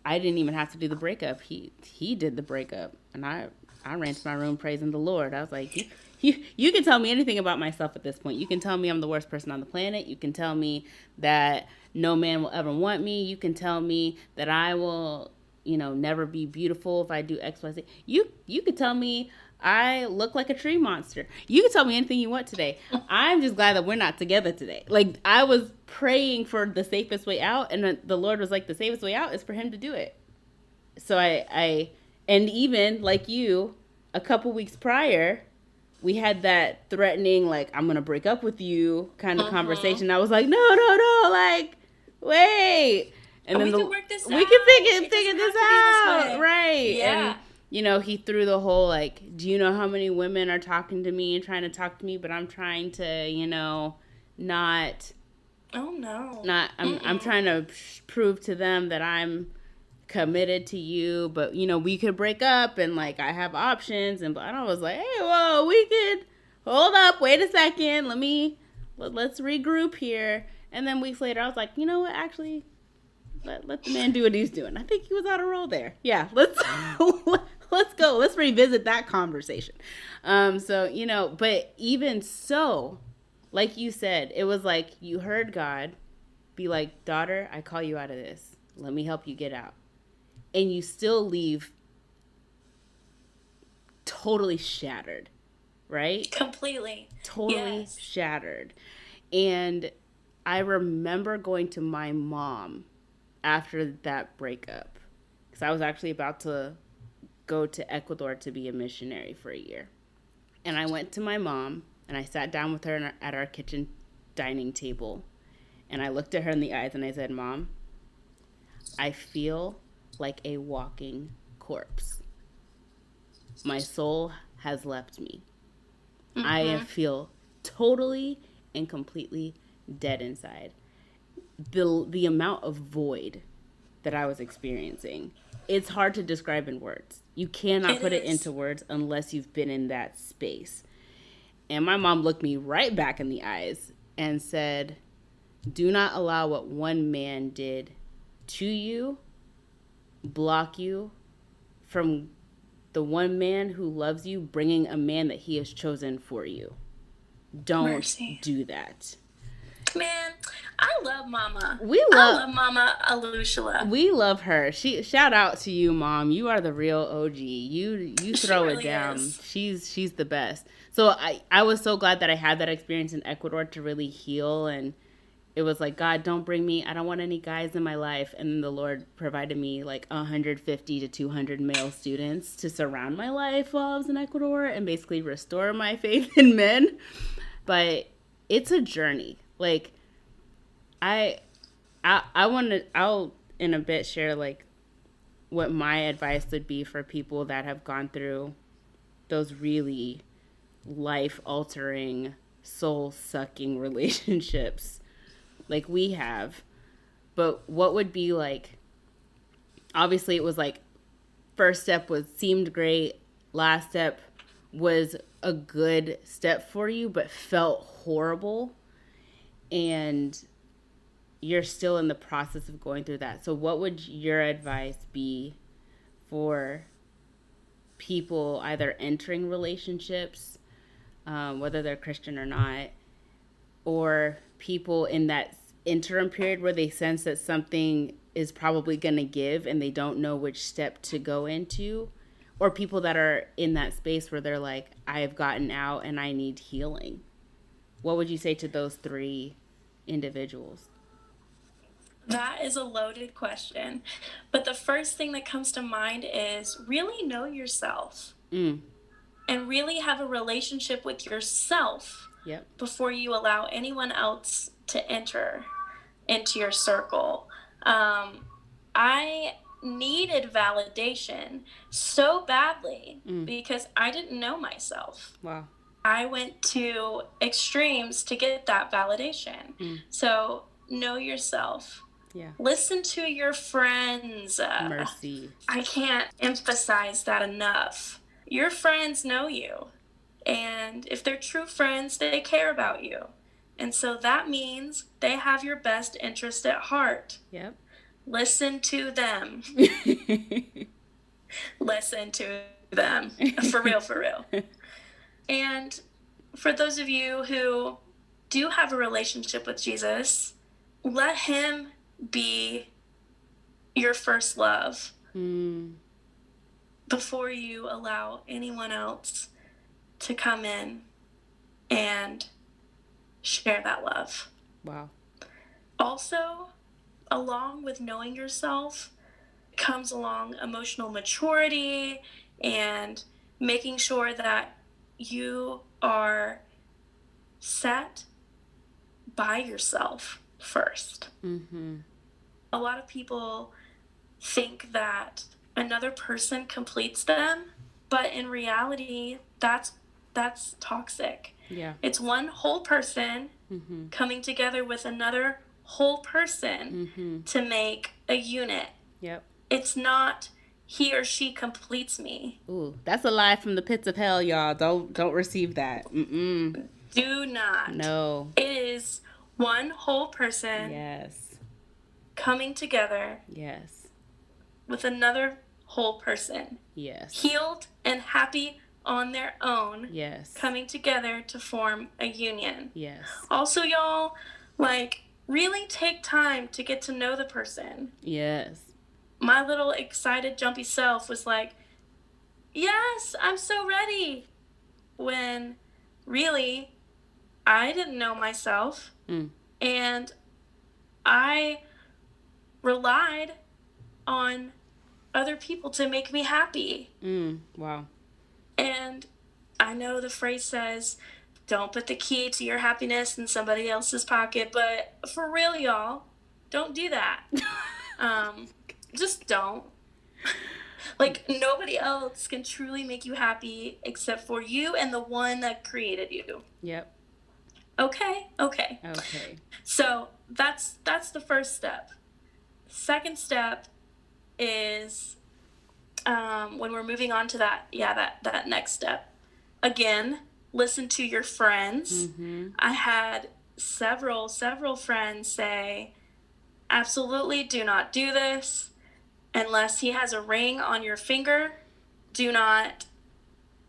I didn't even have to do the breakup. He did the breakup. And I ran to my room praising the Lord. I was like, you can tell me anything about myself at this point. You can tell me I'm the worst person on the planet. You can tell me that no man will ever want me. You can tell me that I will, never be beautiful if I do X, Y, Z. You could tell me I look like a tree monster. You can tell me anything you want today. I'm just glad that we're not together today. Like, I was praying for the safest way out, and the Lord was like, the safest way out is for him to do it. So and even like you, a couple weeks prior, we had that threatening, like, I'm going to break up with you kind of conversation. I was like, no, like, wait. And then we can work this out. We can figure this out. Right. Yeah. And, he threw the whole, like, do you know how many women are talking to me and trying to talk to me, but I'm trying to, not. Oh, no. I'm trying to prove to them that I'm committed to you, but we could break up, and like, I have options, and I was like, hey, whoa, we could hold up, wait a second, let's regroup here. And then weeks later I was like, you know what, actually, let the man do what he's doing. I think he was on a roll there. Yeah, let's go, let's revisit that conversation. So but even so, like you said, it was like you heard God be like, daughter, I call you out of this, let me help you get out. And you still leave totally shattered, right? Completely. Totally shattered. And I remember going to my mom after that breakup, because I was actually about to go to Ecuador to be a missionary for a year. And I went to my mom, and I sat down with her at our kitchen dining table. And I looked at her in the eyes, and I said, Mom, I feel like a walking corpse. my soul has left me. I feel totally and completely dead inside. The amount of void that I was experiencing, it's hard to describe in words. You cannot put it into words unless you've been in that space. And my mom looked me right back in the eyes and said, do not allow what one man did to you block you from the one man who loves you bringing a man that he has chosen for you. Don't do that. Man, I love Mama. I love Mama Alushala. We love her. Shout out to you, Mom. You are the real OG. You throw really it down. is. She's the best. So I was so glad that I had that experience in Ecuador to really heal, and it was like, God, don't bring me, I don't want any guys in my life. And then the Lord provided me like 150 to 200 male students to surround my life while I was in Ecuador and basically restore my faith in men. But it's a journey. Like, I'll in a bit share like what my advice would be for people that have gone through those really life-altering, soul-sucking relationships like we have. But what would be like, obviously it was like, first step seemed great, last step was a good step for you but felt horrible, and you're still in the process of going through that. So what would your advice be for people either entering relationships, whether they're Christian or not, or people in that interim period where they sense that something is probably going to give and they don't know which step to go into, or people that are in that space where they're like, I have gotten out and I need healing? What would you say to those three individuals? That is a loaded question. But the first thing that comes to mind is really know yourself. And really have a relationship with yourself before you allow anyone else to enter into your circle. I needed validation so badly because I didn't know myself. Wow. I went to extremes to get that validation. So know yourself. Yeah. Listen to your friends. Mercy. I can't emphasize that enough. Your friends know you. And if they're true friends, they care about you. And so that means they have your best interest at heart. Yep. Listen to them. Listen to them. For real, for real. And for those of you who do have a relationship with Jesus, let him be your first love before you allow anyone else to come in and share that love. Wow. Also, along with knowing yourself comes along emotional maturity and making sure that you are set by yourself first. A lot of people think that another person completes them, but in reality, that's toxic. Yeah. It's one whole person coming together with another whole person to make a unit. Yep. It's not he or she completes me. Ooh, that's a lie from the pits of hell, y'all. Don't receive that. Do not. No. It is one whole person Yes. coming together Yes. with another whole person. Yes. Healed and happy on their own. Yes. Coming together to form a union. Yes. Also, y'all, like, really take time to get to know the person. Yes. My little excited, jumpy self was like, yes, I'm so ready. When really, I didn't know myself. And I relied on other people to make me happy. Wow. And I know the phrase says, don't put the key to your happiness in somebody else's pocket, but for real, y'all, don't do that. Just don't. Like, nobody else can truly make you happy except for you and the one that created you. Yep. Okay. So that's the first step. Second step is when we're moving on to that next step. Again, listen to your friends. I had several friends say, absolutely do not do this unless he has a ring on your finger. Do not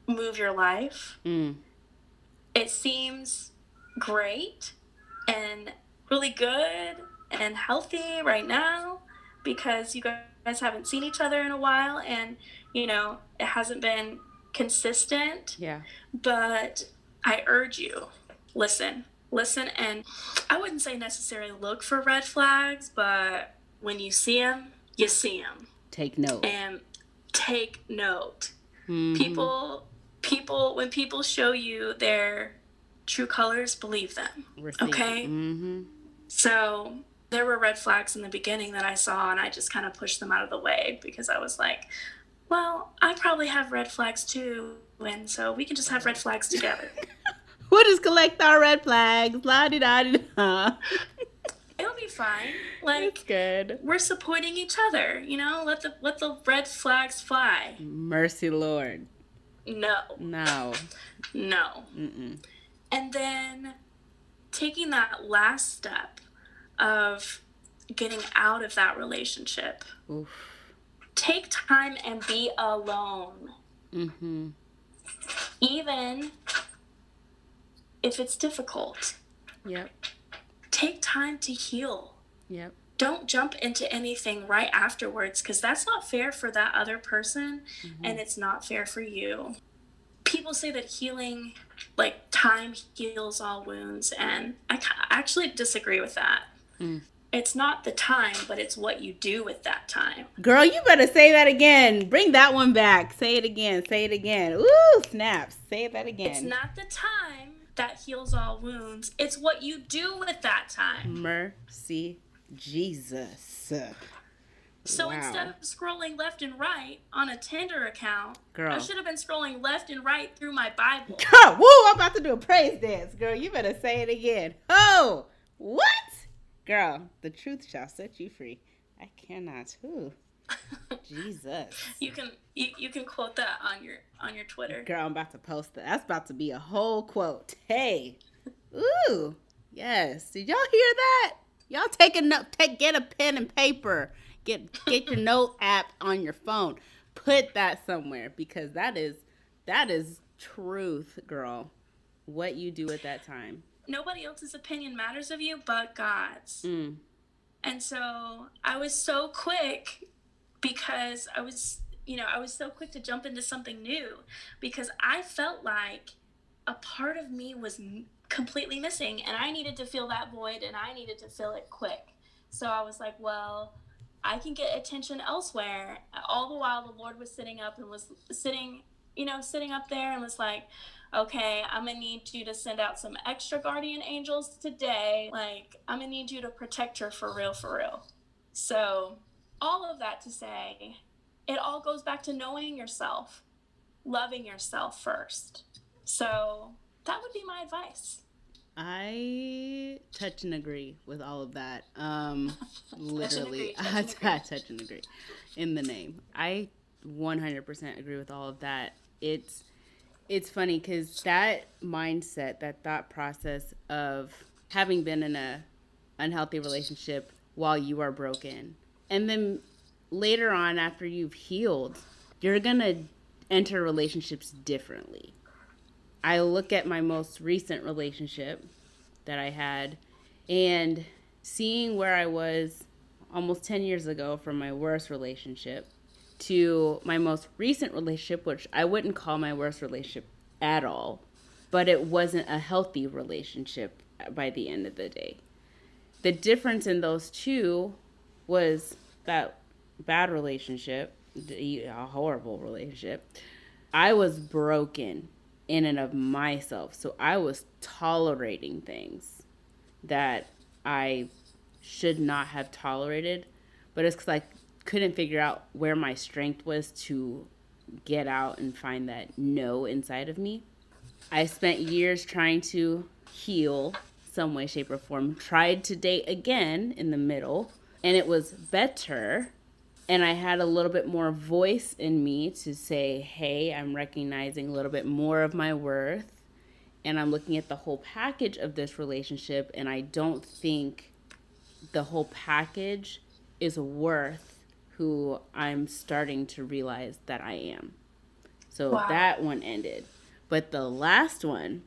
move your life. It seems great and really good and healthy right now because you guys haven't seen each other in a while, and it hasn't been consistent. Yeah. But I urge you, listen, and I wouldn't say necessarily look for red flags, but when you see them, you see them. Take note. And take note. People, when people show you their true colors, believe them. Okay? So there were red flags in the beginning that I saw, and I just kind of pushed them out of the way because I was like, well, I probably have red flags too, and so we can just have red flags together. We'll just collect our red flags. La-di-da-di-da. It'll be fine. Like, it's good. We're supporting each other, let the red flags fly. Mercy Lord. No. Mm-mm. And then taking that last step of getting out of that relationship. Oof. Take time and be alone. Even if it's difficult. Yep. Take time to heal. Yep. Don't jump into anything right afterwards, because that's not fair for that other person, and it's not fair for you. People say that healing, like time heals all wounds, and I actually disagree with that. It's not the time, but it's what you do with that time. Girl, you better say that again. Bring that one back. Say it again. Ooh, snaps. Say that again. It's not the time that heals all wounds. It's what you do with that time. Mercy Jesus. So instead of scrolling left and right on a Tinder account, girl, I should have been scrolling left and right through my Bible. Girl, woo, I'm about to do a praise dance. Girl, you better say it again. Oh, what? Girl, the truth shall set you free. I cannot. Ooh. Jesus. You can quote that on your Twitter. Girl, I'm about to post that. That's about to be a whole quote. Hey. Ooh. Yes. Did y'all hear that? Y'all take a note. Get a pen and paper. Get your note app on your phone. Put that somewhere, because that is truth, girl. What you do at that time. Nobody else's opinion matters of you but God's. And so I was so quick, because I was so quick to jump into something new, because I felt like a part of me was completely missing, and I needed to fill that void, and I needed to fill it quick. So I was like, well, I can get attention elsewhere. All the while the Lord was sitting up there and was like, okay, I'm going to need you to send out some extra guardian angels today. Like, I'm going to need you to protect her for real. So all of that to say, it all goes back to knowing yourself, loving yourself first. So that would be my advice. I touch and agree with all of that. Literally, I touch and agree in the name. I 100% agree with all of that. It's funny because that mindset, that thought process of having been in a unhealthy relationship while you are broken, and then later on after you've healed, you're gonna enter relationships differently. I look at my most recent relationship that I had, and seeing where I was almost 10 years ago from my worst relationship to my most recent relationship, which I wouldn't call my worst relationship at all, but it wasn't a healthy relationship by the end of the day. The difference in those two was that bad relationship, a horrible relationship, I was broken in and of myself. So I was tolerating things that I should not have tolerated. But it's like couldn't figure out where my strength was to get out and find that no inside of me. I spent years trying to heal some way, shape, or form. Tried to date again in the middle, and it was better. And I had a little bit more voice in me to say, hey, I'm recognizing a little bit more of my worth. And I'm looking at the whole package of this relationship. And I don't think the whole package is worth who I'm starting to realize that I am. So Wow. that one ended. But the last one,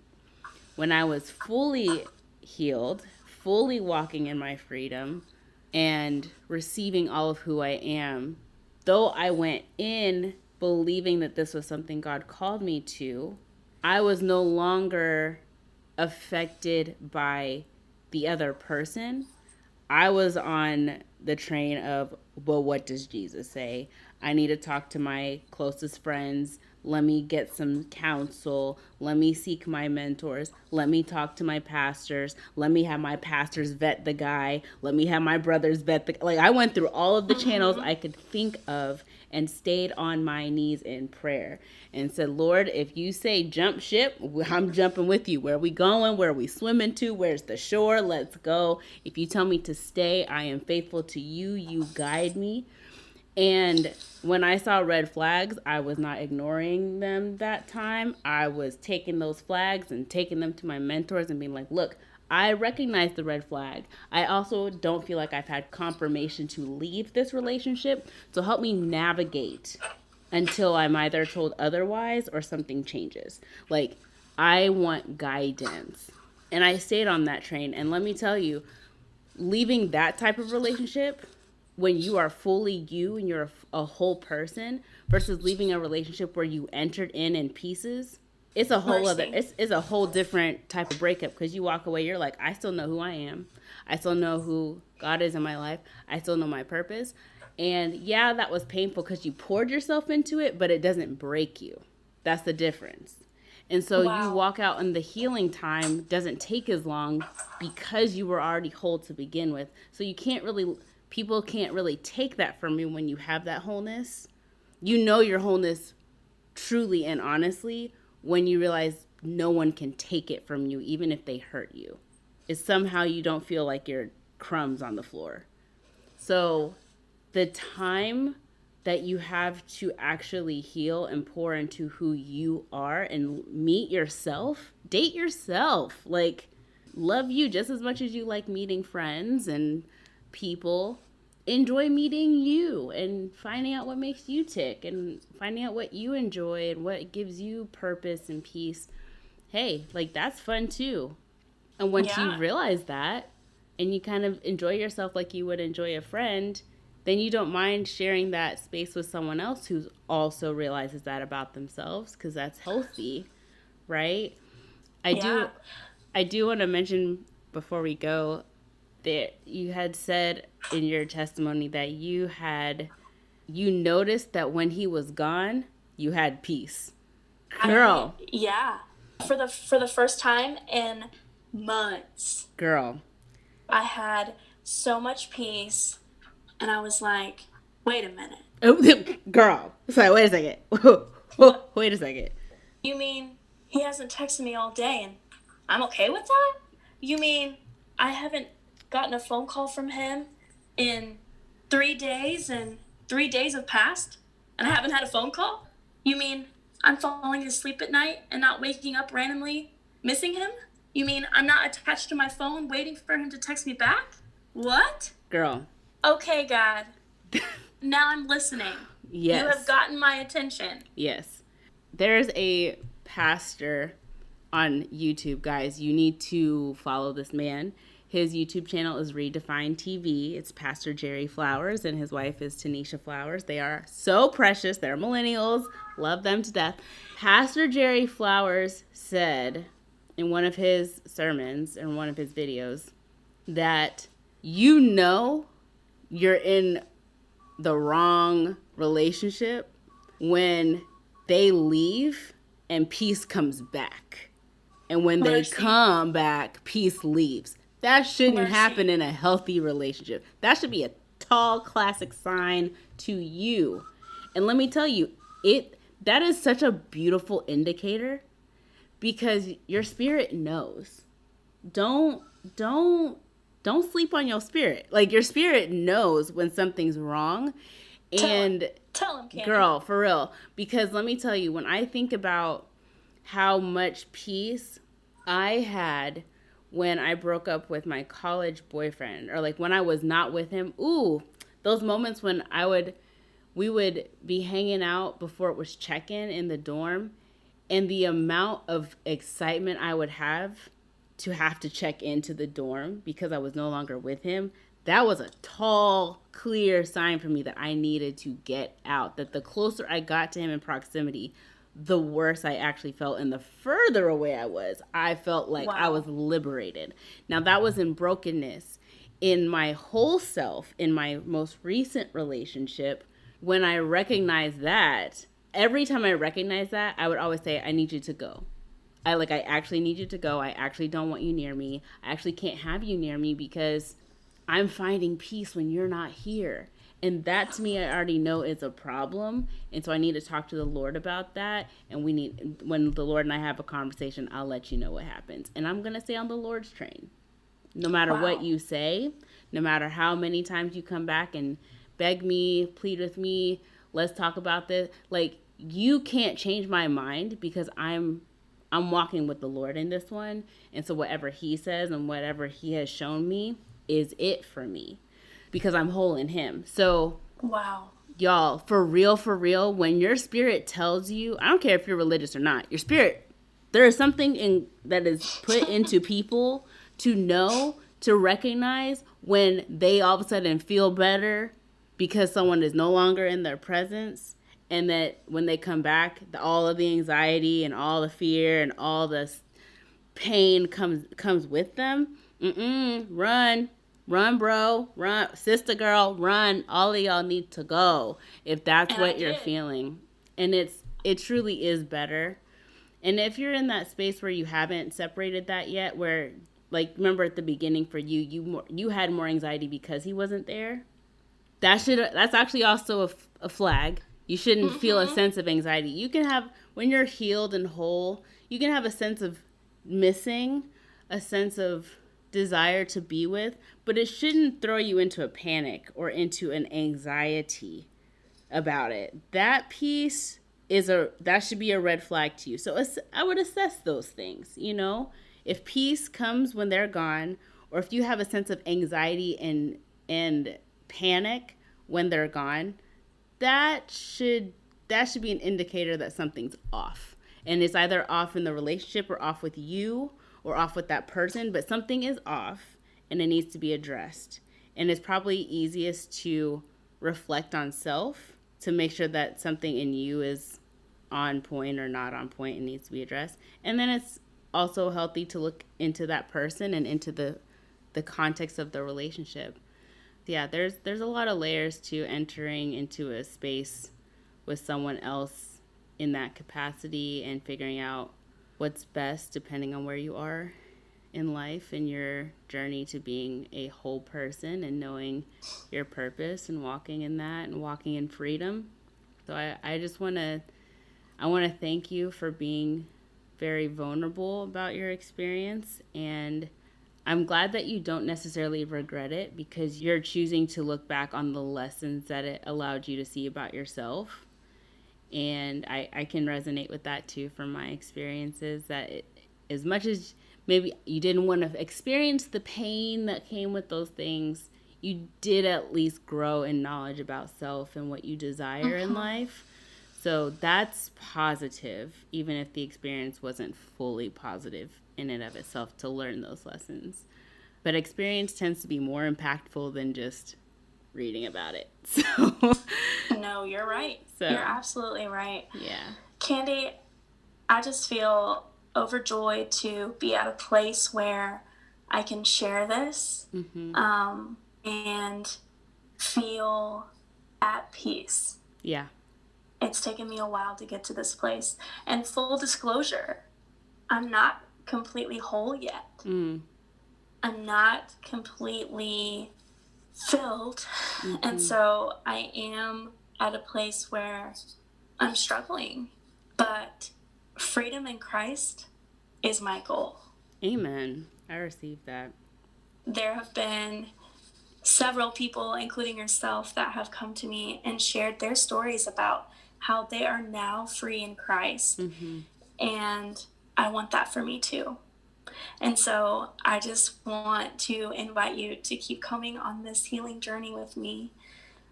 when I was fully healed, fully walking in my freedom, and receiving all of who I am, though I went in believing that this was something God called me to, I was no longer affected by the other person. I was on the train of, well, what does Jesus say? I need to talk to my closest friends. Let me get some counsel. Let me seek my mentors. Let me talk to my pastors. Let me have my pastors vet the guy. Let me have my brothers vet the... Like, I went through all of the channels I could think of and stayed on my knees in prayer and said, Lord, if you say jump ship, I'm jumping with you. Where are we going? Where are we swimming to? Where's the shore? Let's go. If you tell me to stay, I am faithful to you. You guide me. And when I saw red flags, I was not ignoring them that time. I was taking those flags and taking them to my mentors and being like, look, I recognize the red flag. I also don't feel like I've had confirmation to leave this relationship. So help me navigate until I'm either told otherwise or something changes. Like, I want guidance. And I stayed on that train. And let me tell you, leaving that type of relationship, when you are fully you and you're a whole person, versus leaving a relationship where you entered in pieces, it's a whole other, it's a whole different type of breakup, because you walk away, you're like, I still know who I am. I still know who God is in my life. I still know my purpose. And yeah, that was painful because you poured yourself into it, but it doesn't break you. That's the difference. And so you walk out and the healing time doesn't take as long because you were already whole to begin with. So you can't really... People can't really take that from you when you have that wholeness. You know your wholeness truly and honestly when you realize no one can take it from you, even if they hurt you. It's somehow you don't feel like you're crumbs on the floor. So the time that you have to actually heal and pour into who you are and meet yourself, date yourself. Like, love you just as much as you like meeting friends and people. Enjoy meeting you and finding out what makes you tick and finding out what you enjoy and what gives you purpose and peace. Hey, like, that's fun too. And once you realize that and you kind of enjoy yourself like you would enjoy a friend, then you don't mind sharing that space with someone else who also realizes that about themselves, because that's healthy, right? I do want to mention before we go that you had said in your testimony that you noticed that when he was gone, you had peace. Girl. For the first time in months. Girl. I had so much peace, and I was like, wait a minute. Oh, girl. Sorry, wait a second. Wait a second. You mean he hasn't texted me all day and I'm okay with that? You mean I haven't gotten a phone call from him in 3 days and 3 days have passed and I haven't had a phone call? You mean I'm falling asleep at night and not waking up randomly missing him? You mean I'm not attached to my phone waiting for him to text me back? What? Girl. Okay, God. Now I'm listening. Yes. You have gotten my attention. Yes. There's a pastor on YouTube, guys. You need to follow this man. His YouTube channel is Redefined TV. It's Pastor Jerry Flowers, and his wife is Tanisha Flowers. They are so precious. They're millennials. Love them to death. Pastor Jerry Flowers said in one of his sermons, in one of his videos, that you know you're in the wrong relationship when they leave and peace comes back. And when they come back, peace leaves. That shouldn't happen in a healthy relationship. That should be a tall classic sign to you. And let me tell you, that is such a beautiful indicator because your spirit knows. Don't sleep on your spirit. Like, your spirit knows when something's wrong. And tell him, Candy. Girl, for real. Because let me tell you, when I think about how much peace I had when I broke up with my college boyfriend, or like when I was not with him, those moments when we would be hanging out before it was check-in in the dorm, and the amount of excitement I would have to check into the dorm because I was no longer with him, that was a tall, clear sign for me that I needed to get out. That the closer I got to him in proximity, the worse I actually felt. And the further away I felt like I was liberated. Now, that was in brokenness. In my whole self, in my most recent relationship, when I recognized that, every time I recognized that, I would always say, I need you to go. I actually need you to go. I actually don't want you near me. I actually can't have you near me because I'm finding peace when you're not here. And that, to me, I already know is a problem. And so I need to talk to the Lord about that. And when the Lord and I have a conversation, I'll let you know what happens. And I'm going to stay on the Lord's train. No matter what you say, no matter how many times you come back and beg me, plead with me, let's talk about this. Like, you can't change my mind because I'm walking with the Lord in this one. And so whatever he says and whatever he has shown me is it for me because I'm whole in him. So, y'all, for real, when your spirit tells you, I don't care if you're religious or not, your spirit, there is something that is put into people to know, to recognize when they all of a sudden feel better because someone is no longer in their presence. And that when they come back, all of the anxiety and all the fear and all the pain comes with them. Run, bro, run, sister girl, run. All of y'all need to go if that's what you're feeling. And it truly is better. And if you're in that space where you haven't separated that yet, where, like, remember at the beginning for you had more anxiety because he wasn't there. That's actually also a flag. You shouldn't feel a sense of anxiety. You can have, when you're healed and whole, you can have a sense of missing, a sense of desire to be with, but it shouldn't throw you into a panic or into an anxiety about it. That piece that should be a red flag to you. So I would assess those things, if peace comes when they're gone, or if you have a sense of anxiety and panic when they're gone, that should be an indicator that something's off. And it's either off in the relationship or off with you or off with that person, but something is off and it needs to be addressed. And it's probably easiest to reflect on self to make sure that something in you is on point or not on point and needs to be addressed. And then it's also healthy to look into that person and into the context of the relationship. Yeah, there's a lot of layers to entering into a space with someone else in that capacity and figuring out what's best depending on where you are in life and your journey to being a whole person and knowing your purpose and walking in that and walking in freedom. So I just want to thank you for being very vulnerable about your experience, and I'm glad that you don't necessarily regret it because you're choosing to look back on the lessons that it allowed you to see about yourself. And I can resonate with that too from my experiences, that as much as maybe you didn't want to experience the pain that came with those things, you did at least grow in knowledge about self and what you desire in life. So that's positive, even if the experience wasn't fully positive in and of itself to learn those lessons. But experience tends to be more impactful than just reading about it. So no, you're right. You're absolutely right. Yeah. Candy, I just feel overjoyed to be at a place where I can share this and feel at peace. Yeah. It's taken me a while to get to this place. And full disclosure, I'm not completely whole yet. I'm not completely filled. And so I am at a place where I'm struggling, but freedom in Christ is my goal. Amen. I received that. There have been several people, including yourself, that have come to me and shared their stories about how they are now free in Christ. And I want that for me too. And so I just want to invite you to keep coming on this healing journey with me.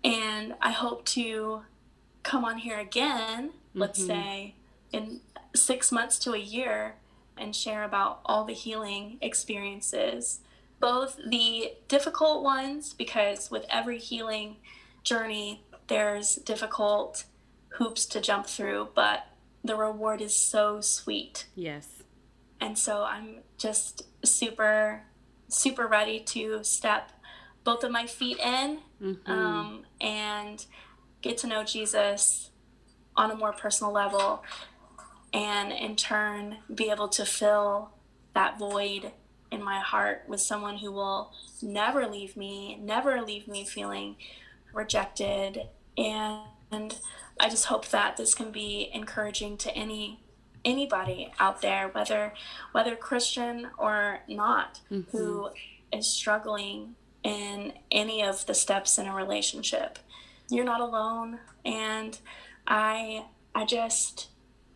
And I hope to come on here again, let's say in 6 months to a year, and share about all the healing experiences, both the difficult ones, because with every healing journey, there's difficult hoops to jump through, but the reward is so sweet. Yes. And so I'm just super, super ready to step both of my feet in and get to know Jesus on a more personal level, and in turn be able to fill that void in my heart with someone who will never leave me feeling rejected. And I just hope that this can be encouraging to anybody out there, whether Christian or not, who is struggling in any of the steps in a relationship. You're not alone. And I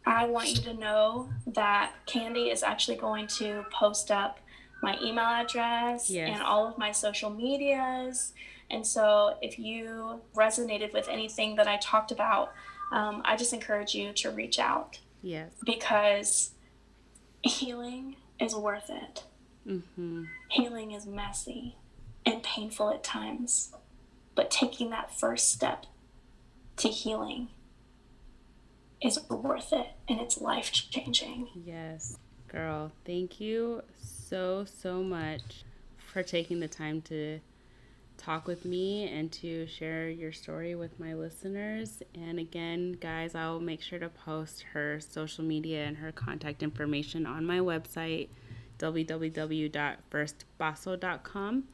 want you to know that Candy is actually going to post up my email address and all of my social medias. And so if you resonated with anything that I talked about, I just encourage you to reach out. Yes. Because healing is worth it. Healing is messy and painful at times, but taking that first step to healing is worth it, and it's life-changing. Yes. Girl, thank you so much for taking the time to talk with me and to share your story with my listeners. And again, guys, I'll make sure to post her social media and her contact information on my website, www.firstpaso.com,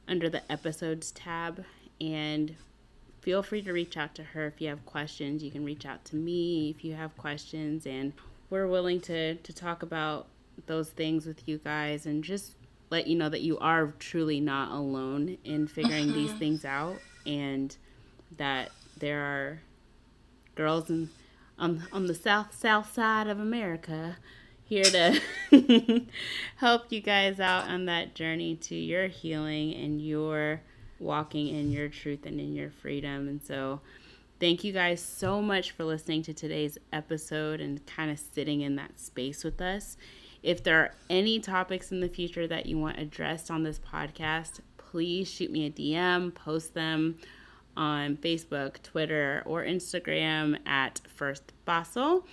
under the episodes tab. And feel free to reach out to her if you have questions. You can reach out to me if you have questions, and we're willing to talk about those things with you guys and just let you know that you are truly not alone in figuring these things out, and that there are girls on the south side of America here to help you guys out on that journey to your healing and your walking in your truth and in your freedom. And so thank you guys so much for listening to today's episode and kind of sitting in that space with us. If there are any topics in the future that you want addressed on this podcast, please shoot me a DM, post them on Facebook, Twitter, or Instagram at First Paso.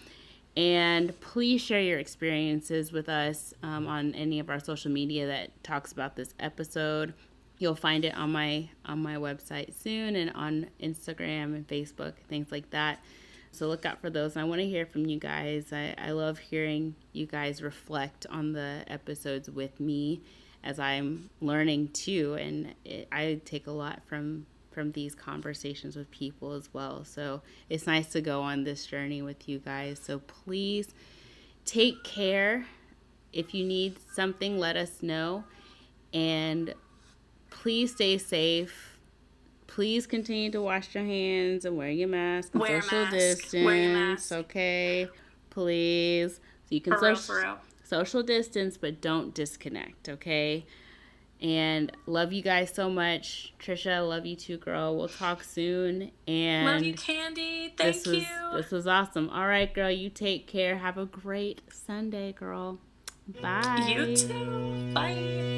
And please share your experiences with us on any of our social media that talks about this episode. You'll find it on my website soon, and on Instagram and Facebook, things like that. So look out for those. And I want to hear from you guys. I love hearing you guys reflect on the episodes with me as I'm learning too. And I take a lot from these conversations with people as well. So it's nice to go on this journey with you guys. So please take care. If you need something, let us know. And please stay safe. Please continue to wash your hands and wear your mask and social distance. Wear your mask. Okay, please. So you can social distance, but don't disconnect. Okay. And love you guys so much. Trisha, love you too, girl. We'll talk soon. And love you, Candy. Thank you. This was awesome. All right, girl. You take care. Have a great Sunday, girl. Bye. You too. Bye.